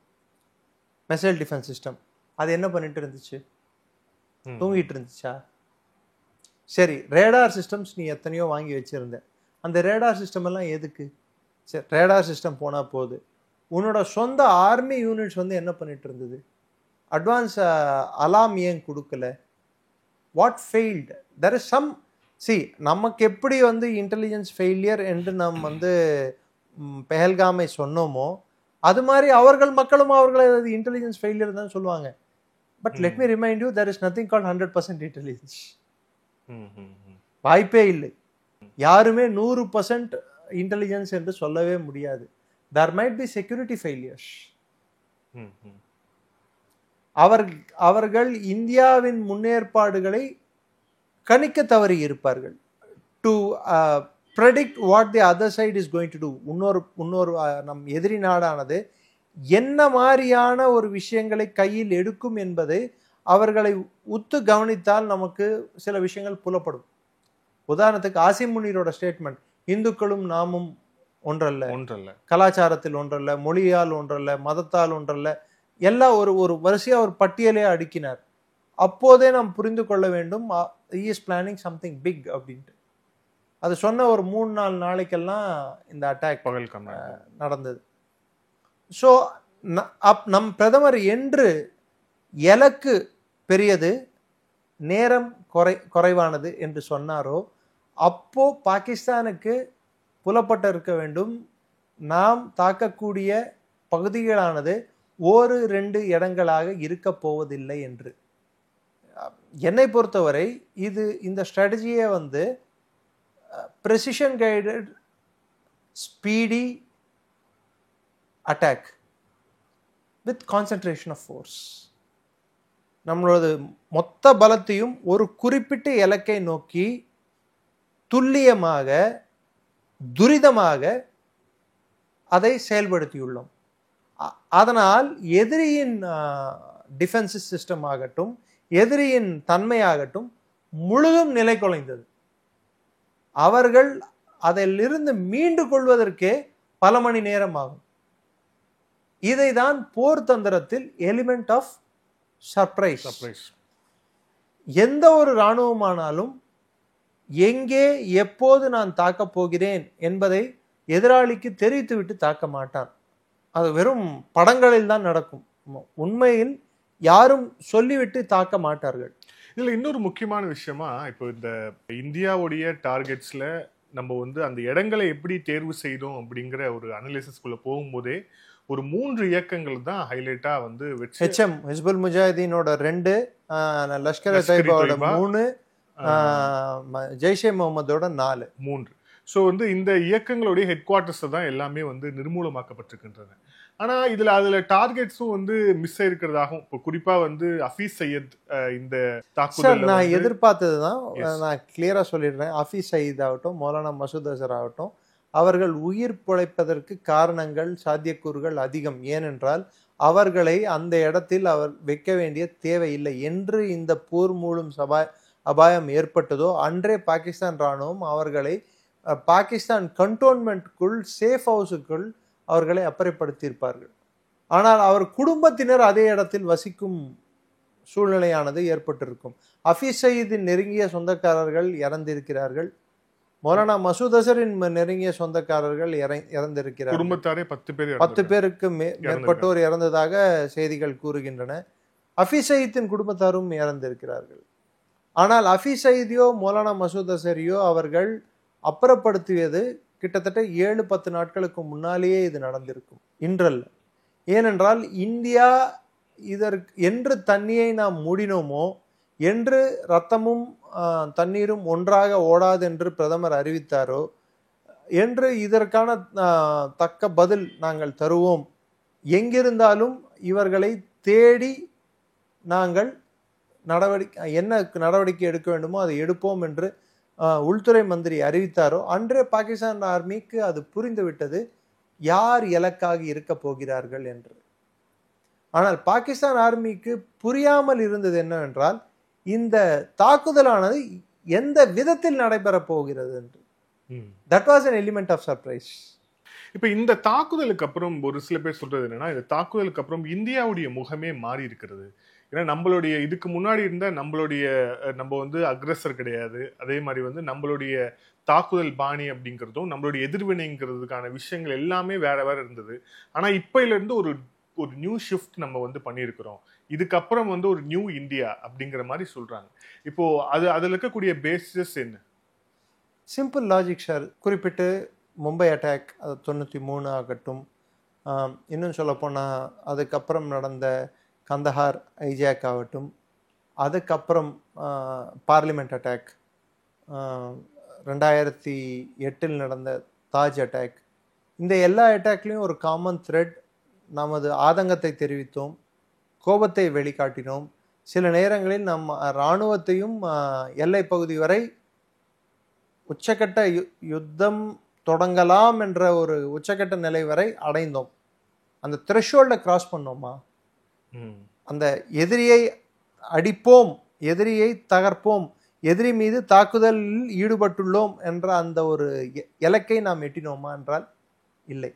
மிசைல் டிஃபென்ஸ் சிஸ்டம், அது என்ன பண்ணிட்டு இருந்துச்சு? தூங்கிட்டு இருந்துச்சா? சரி, ரேடார் சிஸ்டம்ஸ் நீ எத்தனையோ வாங்கி வச்சிருந்த, அந்த ரேடார் சிஸ்டம் எல்லாம் எதுக்கு? சரி, ரேடார் சிஸ்டம் போனா போகுது. உன்னோட சொந்த ஆர்மி யூனிட்ஸ் வந்து என்ன பண்ணிட்டு இருந்தது? அட்வான்ஸ் அலாம் ஏன் கொடுக்கல? What failed? There is some நமக்கு எப்படி வந்து இன்டெலிஜென்ஸ் ஃபெயிலியர் என்று நாம் வந்து பெஹல்காமை சொன்னோமோ அது மாதிரி அவர்கள் மக்களும் அவர்களை இன்டெலிஜென்ஸ் ஃபெயிலியர் தான் சொல்லுவாங்க. But let me remind you, there is nothing called 100% intelligence. வாய்ப்பே இல்லை. யாருமே 100% இன்டெலிஜென்ஸ் என்று சொல்லவே முடியாது. there might be security failures. அவர்கள் இந்தியாவின் முன்னேற்பாடுகளை கணிக்க தவறி இருப்பார்கள். To predict what the other side is going to do. இன்னொரு நம் எதிரி நாடானது என்ன மாதிரியான ஒரு விஷயங்களை கையில் எடுக்கும் என்பதை அவர்களை உத்து கவனித்தால் நமக்கு சில விஷயங்கள் புலப்படும். உதாரணத்துக்கு ஆசிம் முனீரோட ஸ்டேட்மெண்ட், இந்துக்களும் நாமும் ஒன்றல்ல, கலாச்சாரத்தில் ஒன்றல்ல, மொழியால் ஒன்றல்ல, மதத்தால் ஒன்றல்ல, எல்லாம் ஒரு வரிசையா ஒரு பட்டியலே அடுக்கினார். அப்போதே நாம் புரிந்து கொள்ள வேண்டும், he is planning something big அப்படின்ட்டு. அது சொன்ன ஒரு 3-4 நாளைக்கெல்லாம் இந்த அட்டாக் நடந்தது. ஸோ நம் பிரதமர் என்று எலக்கு பெரியது, நேரம் குறைவானது என்று சொன்னாரோ அப்போ பாகிஸ்தானுக்கு புலப்பட்டு இருக்க வேண்டும், நாம் தாக்கக்கூடிய பகுதிகளானது 1-2 இடங்களாக இருக்க போவதில்லை என்று. என்னை பொறுத்தவரை இந்த ஸ்ட்ராட்டஜியை வந்து precision guided speedy attack with concentration of force, நம்மளோட மொத்த பலத்தையும் ஒரு குறிப்பிட்ட இலக்கை நோக்கி துல்லியமாக துரிதமாக அதை செயல்படுத்தியுள்ளோம். அதனால் எதிரியின் டிஃபென்ஸ் சிஸ்டம் ஆகட்டும், எதிரியின் தன்மையாகட்டும் முழுதும் நிலை குலைந்தது. அவர்கள் அதிலிருந்து மீண்டு கொள்வதற்கே பல மணி நேரம் ஆகும். இதைதான் போர் தந்திரத்தில் எலிமெண்ட் ஆஃப் சர்ப்ரைஸ். எந்த ஒரு இராணுவமானாலும் எங்கே எப்போது நான் தாக்கப் போகிறேன் என்பதை எதிராளிக்கு தெரிவித்துவிட்டு தாக்க மாட்டான். அது வெறும் படங்களில் தான் நடக்கும். உண்மையில் யாரும் சொல்லிவிட்டு தாக்க மாட்டார்கள். இதில் இன்னொரு முக்கியமான விஷயமா, இப்போ இந்த இந்தியாவுடைய டார்கெட்ஸில் நம்ம வந்து அந்த இடங்களை எப்படி தேர்வு செய்தோம் அப்படிங்கிற ஒரு அனலிசிஸ்குள்ளே போகும்போதே ஒரு 3 இயக்கங்கள் தான் ஹைலைட்டாக வந்து ஹிஸ்புல் முஜாஹிதீனோட 2, லஷ்கர் தொய்பாவோட 3, ஜெய்ஷே முகமதோட 4. ஸோ வந்து இந்த இயக்கங்களுடைய ஹெட் குவார்ட்டர்ஸ் தான் எல்லாமே வந்து நிர்மூலமாக்கப்பட்டிருக்கின்றன. ஆனால் அதில் டார்கெட்ஸும் வந்து மிஸ் ஆயிருக்கிறதாகவும், இப்போ குறிப்பாக வந்து ஹஃபீஸ் சையத் இந்த தாக்குதல் நான் எதிர்பார்த்தது தான். நான் கிளியராக சொல்லிடுறேன். ஹஃபீஸ் சயீத் ஆகட்டும், மௌலானா மசூத் அசர் ஆகட்டும், அவர்கள் உயிர் பிழைப்பதற்கு காரணங்கள், சாத்தியக்கூறுகள் அதிகம். ஏனென்றால் அவர்களை அந்த இடத்தில் அவர் வைக்க வேண்டிய தேவையில்லை என்று இந்த போர் மூலம் அபாயம் ஏற்பட்டதோ அன்றே பாகிஸ்தான் இராணுவம் அவர்களை பாகிஸ்தான் கண்டோன்மெண்ட்டுக்குள் சேஃப் ஹவுஸுக்குள் அவர்களை அப்புறப்படுத்தியிருப்பார்கள். ஆனால் அவர் குடும்பத்தினர் அதே இடத்தில் வசிக்கும் சூழ்நிலையானது ஏற்பட்டிருக்கும். ஹஃபீஸ் சயீதின் நெருங்கிய சொந்தக்காரர்கள் இறந்திருக்கிறார்கள். மௌலானா மசூத் அசரின் நெருங்கிய சொந்தக்காரர்கள் இறந்திருக்கிறார்கள். குடும்பத்தாரே 10 பேருக்கு மேற்பட்டோர் இறந்ததாக செய்திகள் கூறுகின்றன. ஹஃபீஸ் சயீதின் குடும்பத்தாரும் இறந்திருக்கிறார்கள். ஆனால் ஹஃபீஸ் சயீதியோ மௌலானா மசூத் அசரியோ அவர்கள் அப்புறப்படுத்தியது கிட்டத்தட்ட 7-10 நாட்களுக்கு முன்னாலேயே இது நடந்திருக்கும், இன்றல்ல. ஏனென்றால் இந்தியா இதற்கு என்று தண்ணியை நாம் மூடினோமோ, என்று ரத்தமும் தண்ணீரும் ஒன்றாக ஓடாது என்று பிரதமர் அறிவித்தாரோ, என்று இதற்கான தக்க பதில் நாங்கள் தருவோம், எங்கிருந்தாலும் இவர்களை தேடி நாங்கள் என்ன நடவடிக்கை எடுக்க வேண்டுமோ அதை எடுப்போம் என்று உள்துறை மந்திரி அறிவித்தாரோ, அன்றே பாகிஸ்தான் ஆர்மிக்கு அது புரிந்துவிட்டது யார் இலக்காக இருக்க போகிறார்கள் என்று. ஆனால் பாகிஸ்தான் ஆர்மிக்கு புரியாமல் இருந்தது என்னவென்றால், இந்த தாக்குதலானது எந்த விதத்தில் நடைபெற போகிறது என்று. That was an element of surprise. இப்ப இந்த தாக்குதலுக்கு அப்புறம் ஒரு சில பேர் சொல்றது என்னன்னா, இந்த தாக்குதலுக்கு அப்புறம் இந்தியாவுடைய முகமே மாறி இருக்கிறது. ஏன்னா நம்மளுடைய இதுக்கு முன்னாடி இருந்த நம்ம வந்து அக்ரஸர் கிடையாது, அதே மாதிரி வந்து நம்மளுடைய தாக்குதல் பாணி அப்படிங்கிறதும் நம்மளுடைய எதிர்வினைங்கிறதுக்கான விஷயங்கள் எல்லாமே வேற வேற இருந்தது. ஆனா இப்பையில இருந்து ஒரு நியூ ஷிஃப்ட் நம்ம வந்து பண்ணியிருக்கிறோம், இதுக்கப்புறம் வந்து ஒரு நியூ இந்தியா அப்படிங்கிற மாதிரி சொல்றாங்க. இப்போ அதுல இருக்கக்கூடிய பேசிஸ் என்ன? Simple logic sir. குறிப்பிட்டு மும்பை அட்டாக், அது 93 ஆகட்டும், இன்னும் சொல்லப்போனால் அதுக்கப்புறம் நடந்த கந்தஹார் ஐஜாக் ஆகட்டும், அதுக்கப்புறம் பார்லிமெண்ட் அட்டாக், 2008 நடந்த தாஜ் அட்டாக், இந்த எல்லா அட்டாக்லேயும் ஒரு காமன் த்ரெட், நமது ஆதங்கத்தை தெரிவித்தோம், கோபத்தை வெளிக்காட்டினோம். சில நேரங்களில் நம் இராணுவத்தையும் எல்லை பகுதி வரை உச்சக்கட்ட யுத்தம் தொடங்கலாம் என்ற ஒரு உச்சக்கட்ட நிலை வரை அடைந்தோம். அந்த த்ரெஷோல்டை கிராஸ் பண்ணோமா? அந்த எதிரியை அடிப்போம், எதிரியை தகர்ப்போம், எதிரி மீது தாக்குதலில் ஈடுபட்டுள்ளோம் என்ற அந்த ஒரு இலக்கை நாம் எட்டினோமா என்றால் இல்லை.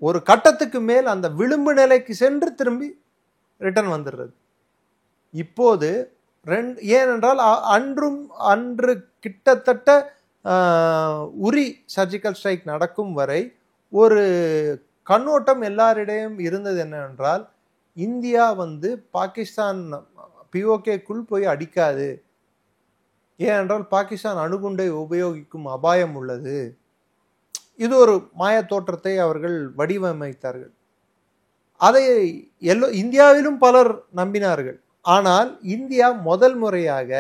ஒரு கட்டத்துக்கு மேல் அந்த விளிம்பு நிலைக்கு சென்று திரும்பி ரிட்டர்ன் வந்துடுறது. இப்போது ஏனென்றால் அன்று கிட்டத்தட்ட உரி சர்ஜிக்கல் ஸ்ட்ரைக் நடக்கும் வரை ஒரு கண்ணோட்டம் எல்லாரிடையும் இருந்தது என்னவென்றால், இந்தியா வந்து பாகிஸ்தான் பிஓகேக்குள் போய் அடிக்காது, ஏனென்றால் பாகிஸ்தான் அணுகுண்டை உபயோகிக்கும் அபாயம் உள்ளது. இது ஒரு மாய தோற்றத்தை அவர்கள் வடிவமைத்தார்கள். அதை இந்தியாவிலும் பலர் நம்பினார்கள். ஆனால் இந்தியா முதல் முறையாக,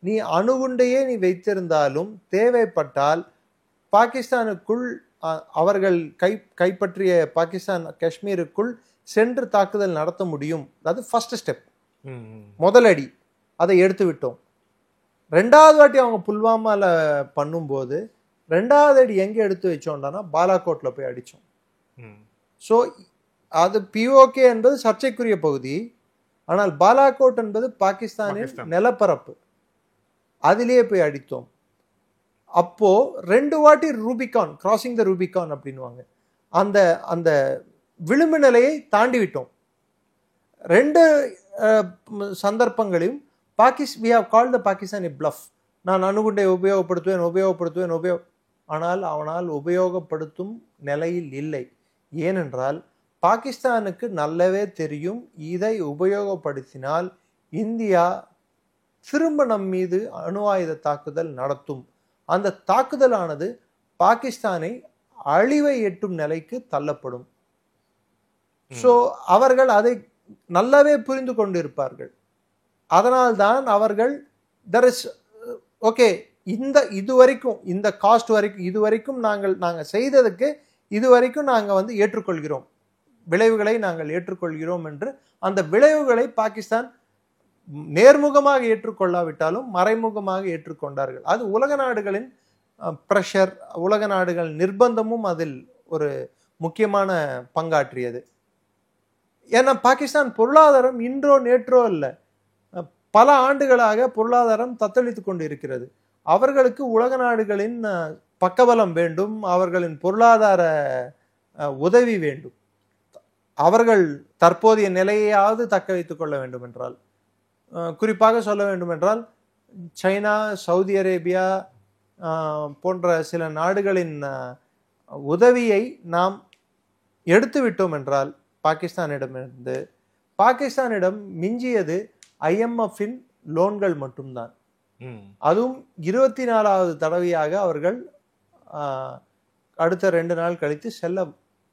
நீ அணுகுண்டையே நீ வைத்திருந்தாலும் தேவைப்பட்டால் பாகிஸ்தானுக்குள் அவர்கள் கைப்பற்றிய பாகிஸ்தான் காஷ்மீருக்குள் சென்று தாக்குதல் நடத்த முடியும். அது ஃபர்ஸ்ட் ஸ்டெப், முதலடி. அதை எடுத்து விட்டோம். 2வது வாட்டி அவங்க புல்வாமால பண்ணும்போது 2வது அடி எங்கே எடுத்து வச்சோம்னா பாலாகோட்டில் போய் அடித்தோம். ஸோ அது பிஓகே என்பது சர்ச்சைக்குரிய பகுதி, ஆனால் பாலாகோட் என்பது பாகிஸ்தானின் நிலப்பரப்பு, அதிலேயே போய் அடித்தோம். அப்போ 2 வாட்டி ரூபிகான், கிராசிங் த ரூபிகான் அப்படின்வாங்க, அந்த அந்த விளிம்பு நிலையை தாண்டி விட்டோம். 2 சந்தர்ப்பங்களையும் we have called the Pakistan a bluff. நான் அணுகுண்டை உபயோகப்படுத்துவேன், ஆனால் அவனால் உபயோகப்படுத்தும் நிலையில் இல்லை. ஏனென்றால் பாகிஸ்தானுக்கு நல்லவே தெரியும், இதை உபயோகப்படுத்தினால் இந்தியா திரும்ப நம் மீது அணு ஆயுத தாக்குதல் நடத்தும். அந்த தாக்குதலானது பாகிஸ்தானை அழிவை எட்டும் நிலைக்கு தள்ளப்படும். ஸோ அவர்கள் அதை நல்லாவே புரிந்து கொண்டிருப்பார்கள். அதனால்தான் அவர்கள் ஓகே, இதுவரைக்கும் இந்த காஸ்ட் வரைக்கும் இதுவரைக்கும் நாங்கள் செய்ததுக்கு இதுவரைக்கும் நாங்கள் வந்து ஏற்றுக்கொள்கிறோம், விளைவுகளை நாங்கள் ஏற்றுக்கொள்கிறோம் என்று அந்த விளைவுகளை பாகிஸ்தான் நேர்முகமாக ஏற்றுக்கொள்ளாவிட்டாலும் மறைமுகமாக ஏற்றுக்கொண்டார்கள். அது உலக நாடுகளின் பிரஷர், உலக நாடுகள் நிர்பந்தமும் அதில் ஒரு முக்கியமான பங்காற்றியது. ஏன்னா பாகிஸ்தான் பொருளாதாரம் இன்றோ நேற்றோ இல்லை, பல ஆண்டுகளாக பொருளாதாரம் தத்தளித்து கொண்டு இருக்கிறது. அவர்களுக்கு உலக நாடுகளின் பக்கபலம் வேண்டும், அவர்களின் பொருளாதார உதவி வேண்டும். அவர்கள் தற்போதைய நிலையாவது தக்க வைத்துக் கொள்ள வேண்டும் என்றால், குறிப்பாக சொல்ல வேண்டும் என்றால் சைனா, சவுதி அரேபியா போன்ற சில நாடுகளின் உதவியை நாம் எடுத்து விட்டோம் என்றால் பாகிஸ்தானிடமிருந்து, பாகிஸ்தானிடம் மிஞ்சியது IMF-இன் லோன்கள் மட்டும்தான். அதுவும் 24வது தடவையாக அவர்கள் அடுத்த 2 நாள் கழித்து செல்ல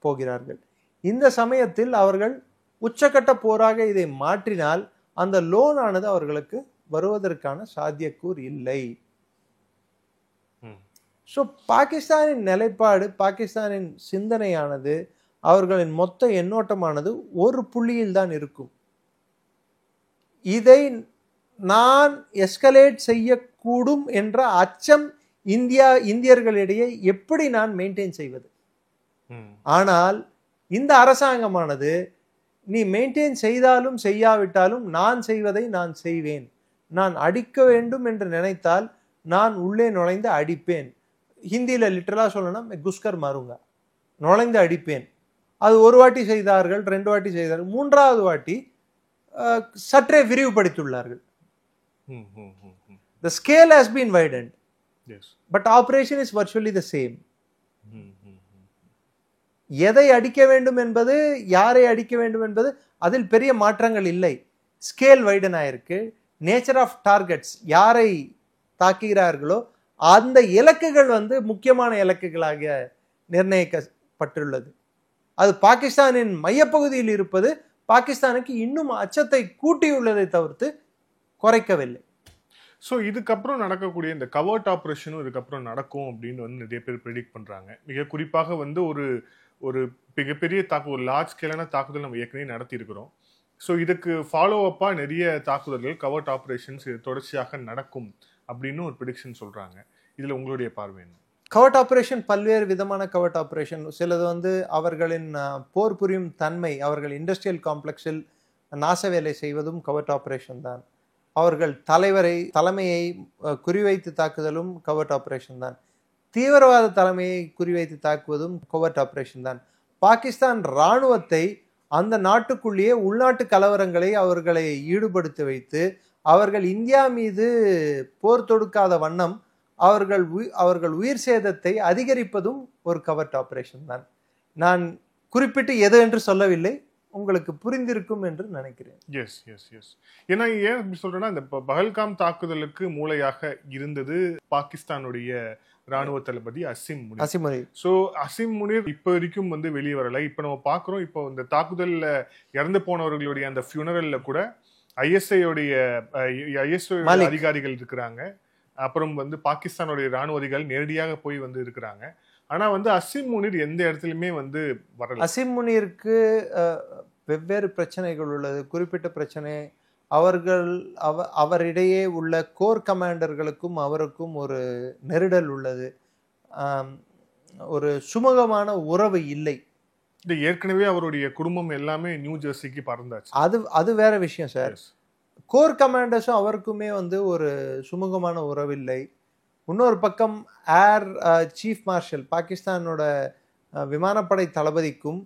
போகிறார்கள். இந்த சமயத்தில் அவர்கள் உச்சக்கட்ட போராக இதை மாற்றினால் அந்த லோன் ஆனது அவர்களுக்கு வருவதற்கான சாத்தியக்கூறு இல்லை. ஸோ பாகிஸ்தானின் நிலைப்பாடு, பாகிஸ்தானின் சிந்தனையானது, அவர்களின் மொத்த எண்ணோட்டமானது ஒரு புள்ளியில் தான் இருக்கும். இதை நான் எஸ்கலேட் செய்யக்கூடும் என்ற அச்சம் இந்தியர்களிடையே எப்படி நான் மெயின்டைன் செய்வது? ஆனால் இந்த அரசாங்கமானது நீ மெயின்டைன் செய்தாலும் செய்யாவிட்டாலும் நான் செய்வதை நான் செய்வேன், நான் அடிக்க வேண்டும் என்று நினைத்தால் நான் உள்ளே நுழைந்து அடிப்பேன். ஹிந்தியில் லிட்டரலாக சொல்லணும், குஸ்கர் மாறுங்க, நுழைந்து அடிப்பேன். அது ஒரு வாட்டி செய்தார்கள், 2 வாட்டி செய்தார்கள், 3வது வாட்டி சற்றே விரிவுபடுத்தியுள்ளார்கள். The scale has been widened, yes, but operation is virtually the same. எதை அடிக்க வேண்டும் என்பது, யாரை அடிக்க வேண்டும் என்பது, அதில் பெரிய மாற்றங்கள் இல்லை. ஸ்கேல் வைடன் ஆயிருக்கு. நேச்சர் ஆஃப் டார்கெட்ஸ், யாரை தாக்குகிறார்களோ அந்த இலக்குகள் முக்கியமான இலக்குகளாக நிர்ணயிக்கப்பட்டுள்ளது. அது பாகிஸ்தானின் மையப்பகுதியில் இருப்பது பாகிஸ்தானுக்கு இன்னும் அச்சத்தை கூட்டியுள்ளதை தவிர்த்து குறைக்கவில்லை. ஸோ இதுக்கப்புறம் நடக்கக்கூடிய இந்த கவர்ட் ஆப்ரேஷனும் இதுக்கப்புறம் நடக்கும் அப்படின்னு நிறைய பேர் ப்ரெடிக்ட் பண்றாங்க. மிக குறிப்பாக ஒரு மிகப்பெரிய ஒரு லார்ஜ் ஸ்கேலான தாக்குதல் நம்ம ஏற்கனவே நடத்தி இருக்கிறோம். ஸோ இதுக்கு ஃபாலோ அப்பா நிறைய தாக்குதல்கள், கவர்ட் ஆப்ரேஷன்ஸ் தொடர்ச்சியாக நடக்கும் அப்படின்னு ஒரு ப்ரெடிக்ஷன் சொல்றாங்க. இதுல உங்களுடைய பார்வை என்ன? கவர்ட் ஆப்ரேஷன் பல்வேறு விதமான கவர்ட் ஆப்ரேஷன். சிலது அவர்களின் போர் புரியும் தன்மை, அவர்கள் இண்டஸ்ட்ரியல் காம்ப்ளெக்ஸில் நாச வேலை செய்வதும் கவர்ட் ஆப்ரேஷன் தான். அவர்கள் தலைமையை குறிவைத்து தாக்குதலும் கவர்ட் ஆப்ரேஷன் தான். தீவிரவாத தலைமையை குறிவைத்து தாக்குவதும் கவர்ட் ஆப்ரேஷன் தான். பாகிஸ்தான் இராணுவத்தை அந்த நாட்டுக்குள்ளேயே உள்நாட்டு கலவரங்களை அவர்களை ஈடுபடுத்தி வைத்து அவர்கள் இந்தியா மீது போர் தொடுக்காத வண்ணம் அவர்கள் உயிர் சேதத்தை அதிகரிப்பதும் ஒரு கவர்ட் ஆப்ரேஷன் தான். நான் குறிப்பிட்டு எது என்று சொல்லவில்லை, உங்களுக்கு புரிந்திருக்கும் என்று நினைக்கிறேன். எஸ் எஸ் எஸ் ஏன்னா ஏன் இப்படி சொல்றேன்னா, இந்த பஹல்காம் தாக்குதலுக்கு மூளையாக இருந்தது பாகிஸ்தானுடைய ராணுவ தளபதி அசிம் முனீர். ஸோ அசிம் முனீர் இப்போ வரைக்கும் வெளியே வரல. இப்போ நம்ம பார்க்குறோம், இப்போ இந்த தாக்குதலில் இறந்து போனவர்களுடைய அந்த ஃபியூனரல்ல கூட ISI அதிகாரிகள் இருக்கிறாங்க. அப்புறம் பாகிஸ்தானுடைய ராணுவ அதிகாரிகள் நேரடியாக போய் இருக்கிறாங்க. ஆனா அசிம் முனீர் எந்த இடத்துலயுமே வரல. அசிம் முனீருக்கு வெவ்வேறு பிரச்சனைகள் உள்ளது. குறிப்பிட்ட பிரச்சனை, அவரிடையே உள்ள கோர் கமாண்டர்களுக்கும் அவருக்கும் ஒரு நெருடல் உள்ளது. ஒரு சுமூகமான உறவு இல்லை. ஏற்கனவே அவருடைய குடும்பம் எல்லாமே நியூ ஜெர்சிக்கு பறந்தாச்சு. அது வேற விஷயம் சார். கோர் கமாண்டர்ஸும் அவருக்குமே ஒரு சுமூகமான உறவில்லை. இன்னொரு பக்கம் ஏர் சீஃப் மார்ஷல், பாகிஸ்தானோட விமானப்படை தளபதிக்கும்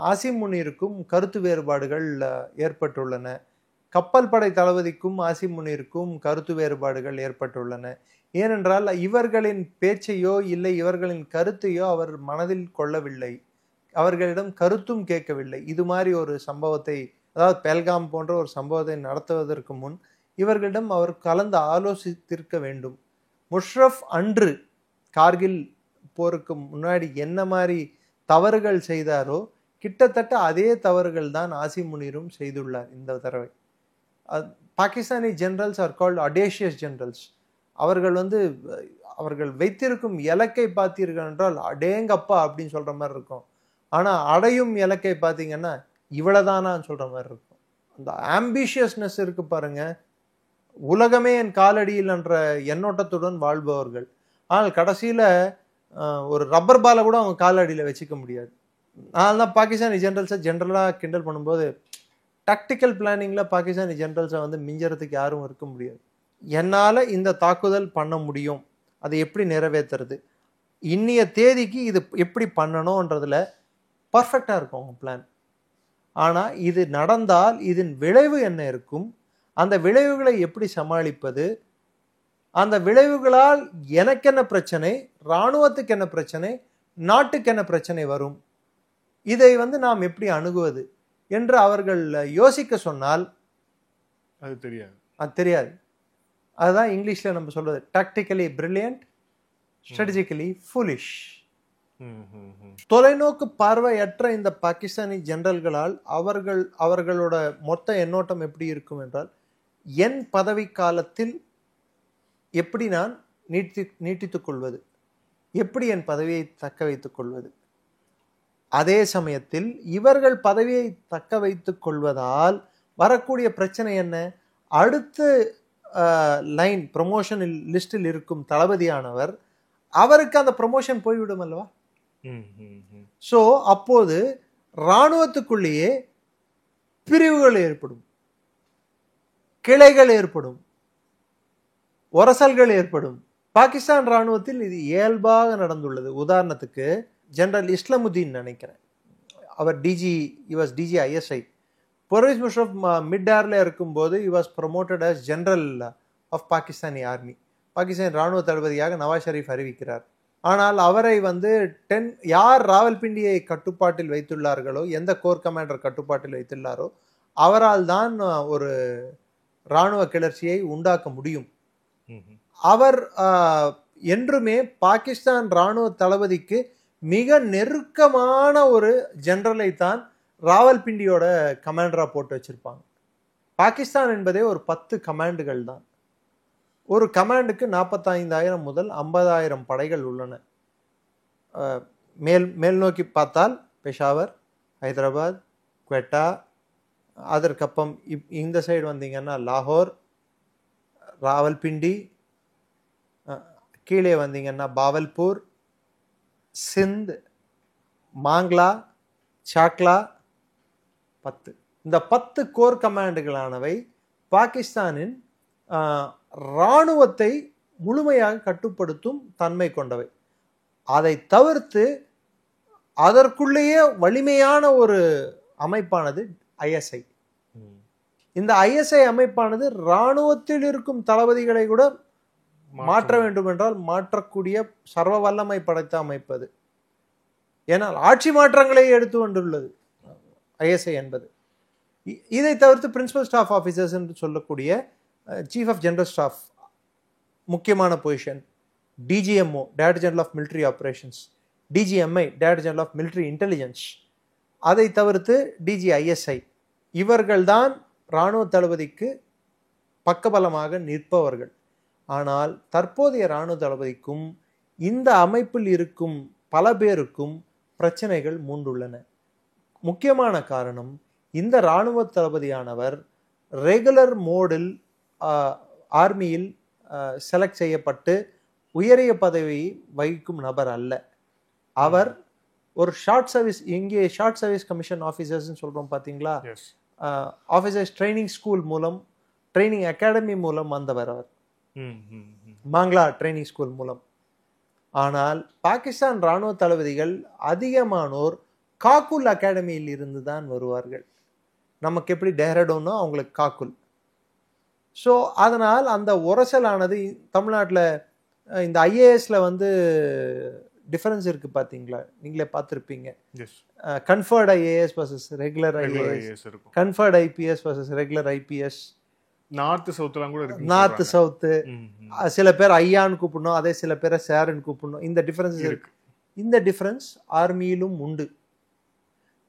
ஆசிம் முனீருக்கும் கருத்து வேறுபாடுகள் ஏற்பட்டுள்ளன. கப்பல் படை தளபதிக்கும் ஆசிம் முனீருக்கும் கருத்து வேறுபாடுகள் ஏற்பட்டுள்ளன. ஏனென்றால் இவர்களின் பேச்சையோ இல்லை இவர்களின் கருத்தையோ அவர் மனதில் கொள்ளவில்லை, அவர்களிடம் கருத்தும் கேட்கவில்லை. இது மாதிரி ஒரு சம்பவத்தை, அதாவது பெல்காம் போன்ற ஒரு சம்பவத்தை நடத்துவதற்கு முன் இவர்களிடம் அவர் கலந்து ஆலோசித்திருக்க வேண்டும். முஷ்ரஃப் அன்று கார்கில் போருக்கு முன்னாடி என்ன மாதிரி தவறுகள் செய்தாரோ கிட்டத்தட்ட அதே தவறுகள் தான் ஆசிம் முனீரும் செய்துள்ளார் இந்த தடவை. Pakistani generals are called audacious generals. அவர்கள் அவர்கள் வைத்திருக்கும் இலக்கை பார்த்தீர்கள் என்றால் அடேங்கப்பா அப்படின்னு சொல்ற மாதிரி இருக்கும். ஆனா அடையும் இலக்கை பார்த்தீங்கன்னா இவ்வளவுதானான்னு சொல்ற மாதிரி இருக்கும். அந்த ஆம்பிஷியஸ்னஸ் இருக்கு பாருங்க. உலகமே என் காலடியில் என்ற எண்ணோட்டத்துடன் வாழ்பவர்கள். ஆனால் கடைசியில ஒரு ரப்பர் பாலை கூட அவங்க காலடியில் வச்சுக்க முடியாது. அதனால தான் பாகிஸ்தானி ஜெனரல்ஸை ஜென்ரலாக கிண்டல் பண்ணும்போது டாக்டிக்கல் பிளானிங்கில் பாகிஸ்தானி ஜெனரல்ஸை மிஞ்சறதுக்கு யாரும் இருக்க முடியாது. என்னால் இந்த தாக்குதல் பண்ண முடியும், அதை எப்படி நிறைவேற்றுறது, இன்னிய தேதிக்கு இது எப்படி பண்ணணுன்றதுல பர்ஃபெக்டாக இருக்கும் அவங்க பிளான். ஆனால் இது நடந்தால் இதன் விளைவு என்ன இருக்கும், அந்த விளைவுகளை எப்படி சமாளிப்பது, அந்த விளைவுகளால் எனக்கு என்ன பிரச்சனை, இராணுவத்துக்கு என்ன பிரச்சனை, நாட்டுக்கு என்ன பிரச்சனை வரும், இதை நாம் எப்படி அணுகுவது என்று அவர்கள் யோசிக்க சொன்னால் அது தெரியாது. அது தெரியாது. அதுதான் இங்கிலீஷில் நம்ம சொல்றது டாக்டிக்கலி பிரில்லியன்ட், ஸ்ட்ராட்டஜிக்கலி ஃபுலிஷ். தொலைநோக்கு பார்வையற்ற இந்த பாகிஸ்தானி ஜெனரல்களால் அவர்களோட மொத்த எண்ணோட்டம் எப்படி இருக்கும் என்றால், என் பதவி காலத்தில் எப்படி நான் நீட்டித்துக் கொள்வது, எப்படி என் பதவியை தக்க வைத்துக் கொள்வது. அதே சமயத்தில் இவர்கள் பதவியை தக்க வைத்துக் கொள்வதால் வரக்கூடிய பிரச்சனை என்ன, அடுத்து லைன் ப்ரொமோஷன் லிஸ்டில் இருக்கும் தளபதியானவர் அவருக்கு அந்த ப்ரொமோஷன் போய்விடும் அல்லவா. ஸோ அப்போது இராணுவத்துக்குள்ளேயே பிரிவுகள் ஏற்படும், கிளைகள் ஏற்படும், உரசல்கள் ஏற்படும். பாகிஸ்தான் இராணுவத்தில் இது இயல்பாக நடந்துள்ளது. உதாரணத்துக்கு ஜெனரல் இஸ்லாமுதீன் நினைக்கிறேன், அவர் DG ISI. Pervez Musharraf mid ஏர்ல இருக்கும்போது he was promoted as general of Pakistani army. Pakistan இராணுவ தளபதியாக நவாஸ் ஷெரீப் அறிவிக்கிறார். ஆனால் அவரை யார் ராவல்பிண்டியை கட்டுப்பாட்டில் வைத்துள்ளார்களோ, எந்த கோர் கமாண்டர் கட்டுப்பாட்டில் வைத்துள்ளாரோ அவரால் தான் ஒரு இராணுவ கிளர்ச்சியை உண்டாக்க முடியும். அவர் என்றுமே பாகிஸ்தான் இராணுவ தளபதிக்கு மிக நெருக்கமான ஒரு ஜெனரலை தான் ராவல்பிண்டியோட கமாண்டரா போட்டு வச்சிருப்பாங்க. பாகிஸ்தான் என்பதே ஒரு 10 கமாண்டுகள் தான். ஒரு கமாண்டுக்கு 45,000 முதல் 50,000 படைகள் உள்ளன. மேல் நோக்கி பார்த்தால் பெஷாவர், ஹைதராபாத், குவெட்டா, அதற்கப்புறம் இந்த சைடு வந்தீங்கன்னா லாகூர், ராவல்பிண்டி, கீழே வந்தீங்கன்னா பாவல்பூர், சிந்த், மாங்லா, சாக்லா, 10. இந்த 10 கோர் கமாண்டுகளானவை பாகிஸ்தானின் இராணுவத்தை முழுமையாக கட்டுப்படுத்தும் தன்மை கொண்டவை. அதை தவிர்த்து அதற்குள்ளேயே வலிமையான ஒரு அமைப்பானது ISI. இந்த ISI அமைப்பானது இராணுவத்தில் இருக்கும் தளபதிகளை கூட மாற்ற வேண்டும் என்றால் மாற்றக்கூடிய சர்வ வல்லமை படைத்த அமைப்பது. ஏனால் ஆட்சி மாற்றங்களை எடுத்து கொண்டுள்ளது ISI என்பது. இதை தவிர்த்து பிரின்சிபல் ஸ்டாஃப் ஆஃபீஸர்ஸ் என்று சொல்லக்கூடிய சீஃப் ஆஃப் ஜெனரல் ஸ்டாஃப் முக்கியமான position, DGMO director general of military operations, DGMI director general of military intelligence, அதை தவிர்த்து DGISI, இவர்கள்தான் இராணுவ தளபதிக்கு பக்கபலமாக நிற்பவர்கள். ஆனால் தற்போதைய இராணுவ தளபதிக்கும் இந்த அமைப்பில் இருக்கும் பல பேருக்கும் பிரச்சனைகள் மூண்டுள்ளன. முக்கியமான காரணம், இந்த இராணுவ தளபதியானவர் ரெகுலர் மோடில் ஆர்மியில் செலக்ட் செய்யப்பட்டு உயரிய பதவியை வகிக்கும் நபர் அல்ல. அவர் ஒரு ஷார்ட் சர்வீஸ், இங்கே ஷார்ட் சர்வீஸ் கமிஷன் ஆஃபீஸர்ஸ்ன்னு சொல்கிறோம் பார்த்தீங்களா, ஆஃபீஸர்ஸ் ட்ரைனிங் ஸ்கூல் மூலம், ட்ரைனிங் அகாடமி மூலம் வந்தவர் அவர், மாங்லா ட்ரைனிங் ஸ்கூல் மூலம். ஆனால் பாகிஸ்தான் இராணுவ தளபதிகள் அதிகமானோர் காக்குல் அகாடமியில் இருந்து தான் வருவார்கள். நமக்கு எப்படி டெஹ்ராடூனோ அவங்களுக்கு காக்குல். ஸோ அதனால் அந்த உரசலானது தமிழ்நாட்டில் இந்த IASல டிஃபரன்ஸ் இருக்கு பார்த்தீங்களா, நீங்களே பார்த்துருப்பீங்க. Conferred IAS versus regular IAS, conferred IPS versus regular IPS. North சவுத்லாம் கூட இருக்கு. நார்த் சவுத்து, சில பேர் ஐயான்னு கூப்பிடணும், அதே சில பேரை சேருன்னு கூப்பிடணும். இந்த டிஃபரன்ஸ் இருக்கு. இந்த டிஃபரன்ஸ் ஆர்மியிலும் உண்டு.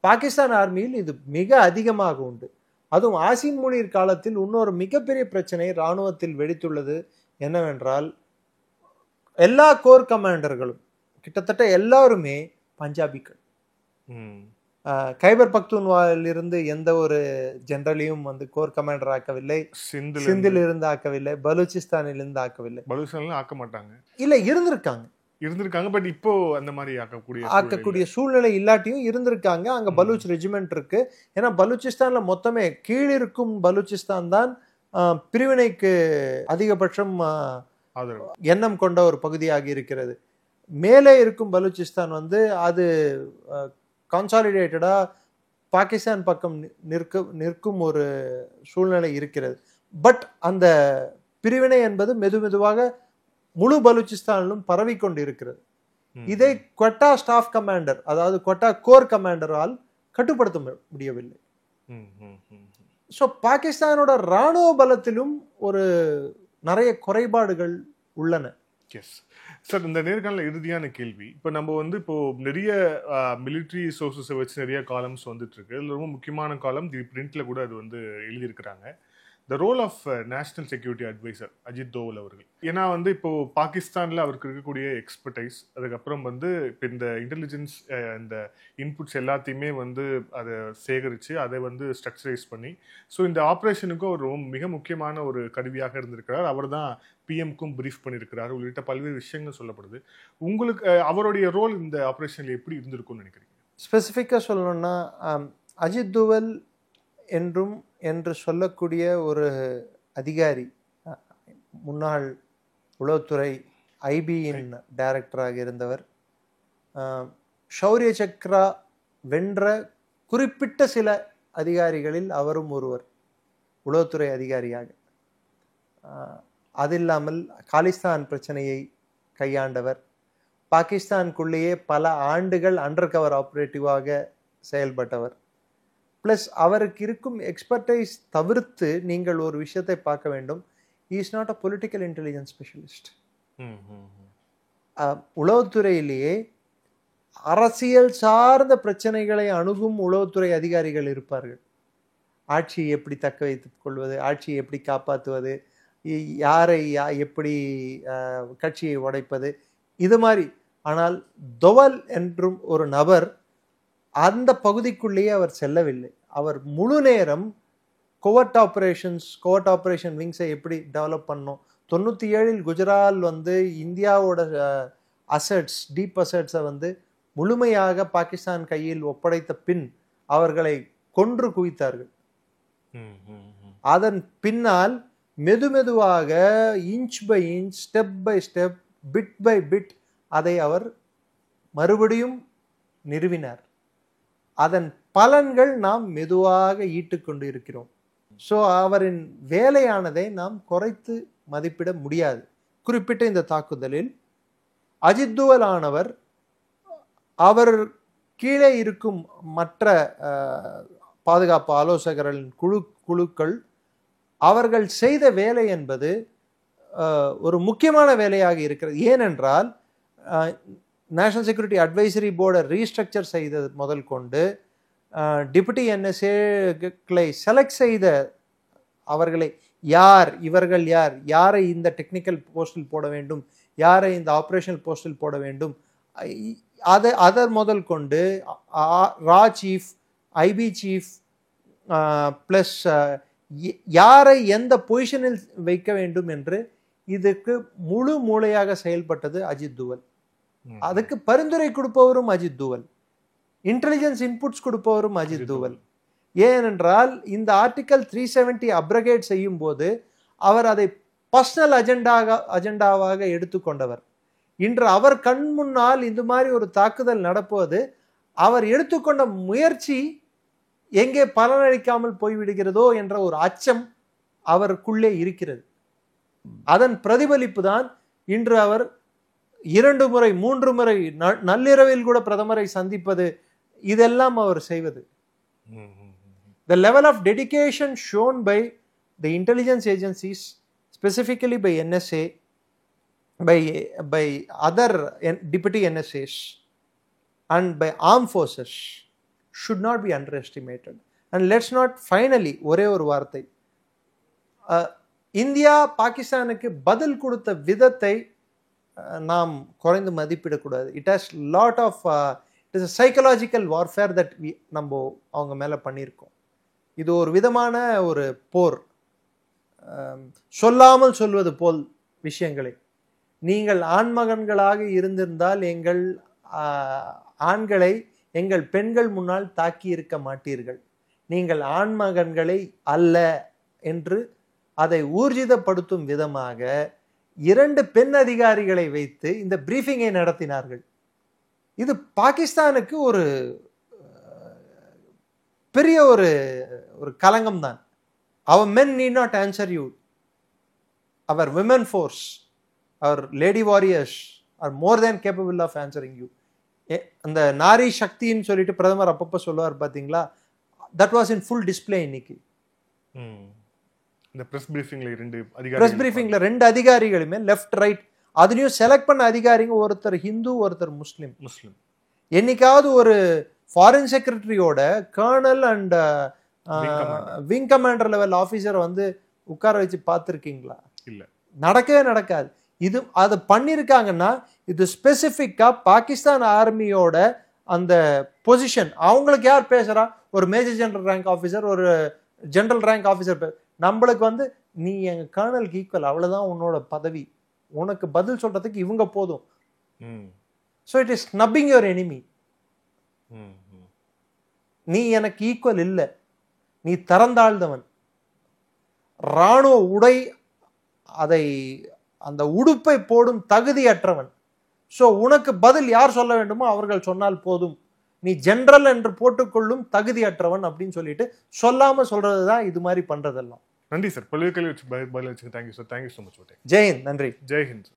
பாகிஸ்தான் ஆர்மியில் இது மிக அதிகமாக உண்டு. அதுவும் ஆசிம் முனீர் காலத்தில் இன்னொரு மிகப்பெரிய பிரச்சனை இராணுவத்தில் வெடித்துள்ளது. என்னவென்றால், எல்லா கோர் கமாண்டர்களும் கிட்டத்தட்ட எல்லாருமே பஞ்சாபிகள். கைபர் பக்துன்வாவில் இருந்து எந்த ஒரு ஜெனரலையும் கோர் கமாண்டர் ஆக்கவில்லை, சிந்தில் இருந்து ஆக்கவில்லை, பலூச்சிஸ்தானில் இருந்து ஆக்கவில்லை. பலூச்சிஸ்தான்ல ஆக்க மாட்டாங்க, இல்ல இருந்திருக்காங்க. பட் இப்போ அந்த மாதிரி ஆக்கக்கூடிய சூழ்நிலை இல்லாட்டியும் இருந்திருக்காங்க. அங்க பலூச் ரெஜிமெண்ட் இருக்கு. ஏன்னா பலூச்சிஸ்தான்ல மொத்தமே கீழிருக்கும் பலூச்சிஸ்தான் தான் பிரிவினைக்கு அதிகபட்சம் ஆதரவு. எண்ணம் கொண்ட ஒரு பகுதியாக இருக்கிறது. மேலே இருக்கும் பலூச்சிஸ்தான் வந்து அது கான்சாலிடேட்டடா பாகிஸ்தான் பக்கம் நிற்கும் ஒரு சூழ்நிலை இருக்கிறது. பட் அந்த பிரிவினை என்பது மெதுவாக முழு பலூச்சிஸ்தானிலும் பரவி கொண்டு இருக்கிறது. இதை குவெட்டா ஸ்டாஃப் கமாண்டர், அதாவது குவெட்டா கோர் கமாண்டரால் கட்டுப்படுத்த முடியவில்லை. ஸோ பாகிஸ்தானோட இராணுவ பலத்திலும் ஒரு நிறைய குறைபாடுகள் உள்ளன. எஸ் சார், இந்த நேர்காணல இறுதியான கேள்வி. இப்போ நம்ம வந்து இப்போ நிறைய மிலிட்ரி சோர்சஸை வச்சு நிறைய காலம்ஸ் வந்துட்டு இருக்கு. இதில் ரொம்ப முக்கியமான காலம் தி பிரிண்ட்ல கூட அது வந்து எழுதியிருக்கிறாங்க. The role of national security advisor Ajit Doval அவர்கள். ஏன்னா வந்து இப்போ பாகிஸ்தானில் அவருக்கு இருக்கக்கூடிய எக்ஸ்பர்டைஸ், அதுக்கப்புறம் வந்து இப்போ இந்த இன்டெலிஜென்ஸ் இந்த இன்புட்ஸ் எல்லாத்தையுமே வந்து அதை சேகரித்து அதை வந்து ஸ்ட்ரக்சரைஸ் பண்ணி ஸோ இந்த ஆப்ரேஷனுக்கும் அவர் மிக முக்கியமான ஒரு கருவியாக இருந்திருக்கிறார். அவர் தான் பிஎம்க்கும் பிரீஃப் பண்ணியிருக்கிறார் உள்ளிட்ட பல்வேறு விஷயங்கள் சொல்லப்படுது. உங்களுக்கு அவருடைய ரோல் இந்த ஆப்ரேஷனில் எப்படி இருந்திருக்கும்னு நினைக்கிறீங்க? ஸ்பெசிஃபிக்காக சொல்லணும்னா அஜித் தோவல் என்று சொல்லக்கூடிய ஒரு அதிகாரி, முன்னாள் உளவுத்துறை ஐபியின் டைரக்டராக இருந்தவர், ஷௌரிய சக்ரா வென்ற குறிப்பிட்ட சில அதிகாரிகளில் அவரும் ஒருவர், உளவுத்துறை அதிகாரியாக. அது இல்லாமல் காலிஸ்தான் பிரச்சனையை கையாண்டவர், பாகிஸ்தானுக்குள்ளேயே பல ஆண்டுகள் அண்டர் கவர் ஆப்ரேட்டிவாக செயல்பட்டவர். ப்ளஸ் அவருக்கு இருக்கும் எக்ஸ்பர்டைஸ் தவிர்த்து நீங்கள் ஒரு விஷயத்தை பார்க்க வேண்டும், is not a political intelligence specialist. உளவுத்துறையிலேயே அரசியல் சார்ந்த பிரச்சனைகளை அணுகும் உளவுத்துறை அதிகாரிகள் இருப்பார்கள். ஆட்சியை எப்படி தக்க வைத்துக் கொள்வது, ஆட்சியை எப்படி காப்பாற்றுவது, யாரை எப்படி கட்சியை உடைப்பது, இது மாதிரி. ஆனால் தோவல் என்றும் ஒரு நபர் அந்த பகுதிக்குள்ளேயே அவர் செல்லவில்லை. அவர் முழு நேரம் கோவர்ட் ஆப்ரேஷன் விங்ஸை எப்படி டெவலப் பண்ணோம். 97 குஜரால் வந்து இந்தியாவோட அசட்ஸ், டீப் அசட்ஸை வந்து முழுமையாக பாகிஸ்தான் கையில் ஒப்படைத்த பின் அவர்களை கொன்று குவித்தார்கள். அதன் பின்னால் மெதுவாக inch by inch, step by step, bit by bit அதை அவர் மறுபடியும் நிறுவினார். அதன் பலன்கள் நாம் மெதுவாக ஈட்டுக்கொண்டு இருக்கிறோம். ஸோ அவரின் வேலையானதை நாம் குறைத்து மதிப்பிட முடியாது. குறிப்பிட்ட இந்த தாக்குதலில் அஜித் தோவல் ஆனவர், அவர் கீழே இருக்கும் மற்ற பாதுகாப்பு ஆலோசகர்களின் குழுக்கள் அவர்கள் செய்த வேலை என்பது ஒரு முக்கியமான வேலையாக இருக்கிறது. ஏனென்றால் நேஷனல் செக்யூரிட்டி அட்வைசரி போர்டை ரீஸ்ட்ரக்சர் செய்தது முதல் கொண்டு டிப்யூட்டி என்எஸ்ஏக்களை செலக்ட் செய்த அவர்களை இவர்கள் யாரை இந்த டெக்னிக்கல் போஸ்டில் போட வேண்டும், யாரை இந்த ஆப்ரேஷனல் போஸ்டில் போட வேண்டும், அதை முதல் கொண்டு ரா சீஃப், ஐபி சீஃப், ப்ளஸ் யாரை எந்த பொசிஷனில் வைக்க வேண்டும் என்று இதுக்கு முழு மூளையாக செயல்பட்டது அஜித் தோவல். அதுக்கு பரிந்துரை கொடுப்பவரும் அஜித் தோவல், இன்டெலிஜென்ஸ் இன்புட்ஸ் கொடுப்பவரும் அஜித் தோவல். ஏனென்றால் இந்த ஆர்டிகல் 370 அப்ரகேட் செய்யும் போது அவர் அதை பர்சனல் அஜெண்டாவாக எடுத்துக்கொண்டவர். இன்று அவர் கண் முன்னால் இந்த மாதிரி ஒரு தாக்குதல் நடப்பது, அவர் எடுத்துக்கொண்ட முயற்சி எங்கே பலனளிக்காமல் போய்விடுகிறதோ என்ற ஒரு அச்சம் அவருக்குள்ளே இருக்கிறது. அதன் பிரதிபலிப்பு தான் இன்று அவர் 2 முறை 3 முறை நள்ளிரவில் கூட பிரதமரை சந்திப்பது, இதெல்லாம் அவர் செய்வது. The level of dedication shown by the intelligence agencies, specifically by NSA, by other deputy NSAs and by armed forces should not be underestimated. And let's not finally, ஒரே ஒரு வார்த்தை, இந்தியா பாகிஸ்தானுக்கு பதில் கொடுத்த விதத்தை நாம் குறைந்து மதிப்பிடக்கூடாது. It has lot of it is psychological warfare that நம்ம அவங்க மேலே பண்ணியிருக்கோம். இது ஒரு விதமான ஒரு போர், சொல்லாமல் சொல்வது போல் விஷயங்களை. நீங்கள் ஆண்மகன்களாக இருந்திருந்தால் எங்கள் ஆண்களை எங்கள் பெண்கள் முன்னால் தாக்கி இருக்க மாட்டீர்கள். நீங்கள் ஆண்மகன்களை அல்ல என்று அதை ஊர்ஜிதப்படுத்தும் விதமாக 2 பெண் அதிகாரிகளை வைத்து இந்த பிரீஃபிங்கை நடத்தினார்கள். இது பாகிஸ்தானுக்கு ஒரு பெரிய ஒரு களங்கம் தான். Our men need not answer you. Our women force, our lady warriors are more than capable of answering you. அந்த நாரி சக்தின்னு சொல்லிட்டு பிரதமர் அப்பப்போ சொல்லுவார் பார்த்தீங்களா, that was in full display இன்னைக்கு. இந்த பிரஸ் பிரீஃபிங்ல 2 அதிகாரிகளுமே லெஃப்ட் ரைட், அதுலயும் செலக்ட் பண்ண அதிகாரிங்க ஒருத்தர் ஹிந்து ஒருத்தர் முஸ்லிம். என்னைக்காவது ஒரு ஃபாரின் செக்ரட்டரியோட colonel and wing commander level officer வந்து உட்கார வச்சு பார்த்துருக்கீங்களா? இல்ல, நடக்கவே நடக்காது. இது அதை பண்ணியிருக்காங்கன்னா இது ஸ்பெசிஃபிக்கா பாகிஸ்தான் ஆர்மியோட அந்த பொசிஷன். அவங்களுக்கு யார் பேசுறா? ஒரு மேஜர் ஜெனரல் ரேங்க் ஆஃபீஸர், ஒரு ஜெனரல் ரேங்க் ஆஃபீஸர். நம்மளுக்கு வந்து நீ எங்க கர்னலுக்கு ஈக்குவல், அவ்வளவுதான் உன்னோட பதவி, உனக்கு பதில் சொல்றதுக்கு இவங்க போதும். So it is snubbing your enemy. நீ எனக்கு ஈக்குவல் இல்லை, நீ தரந்தாழ்ந்தவன், இராணுவ உடை அதை அந்த உடுப்பை போடும் தகுதியற்றவன். ஸோ உனக்கு பதில் யார் சொல்ல வேண்டுமோ அவர்கள் சொன்னால் போதும், நீ ஜெனரல் என்று போட்டுக்கொள்ளும் தகுதியற்றவன் அப்படின்னு சொல்லிட்டு சொல்லாம சொல்றதுதான் இது மாதிரி பண்றதெல்லாம். நன்றி சார். பல்வேறு கேள்வி பதில் வச்சுங்க. Thank you sir. Thank you so much. ஜெய்ஹிந்த். நன்றி. ஜெய்ஹிந்த்.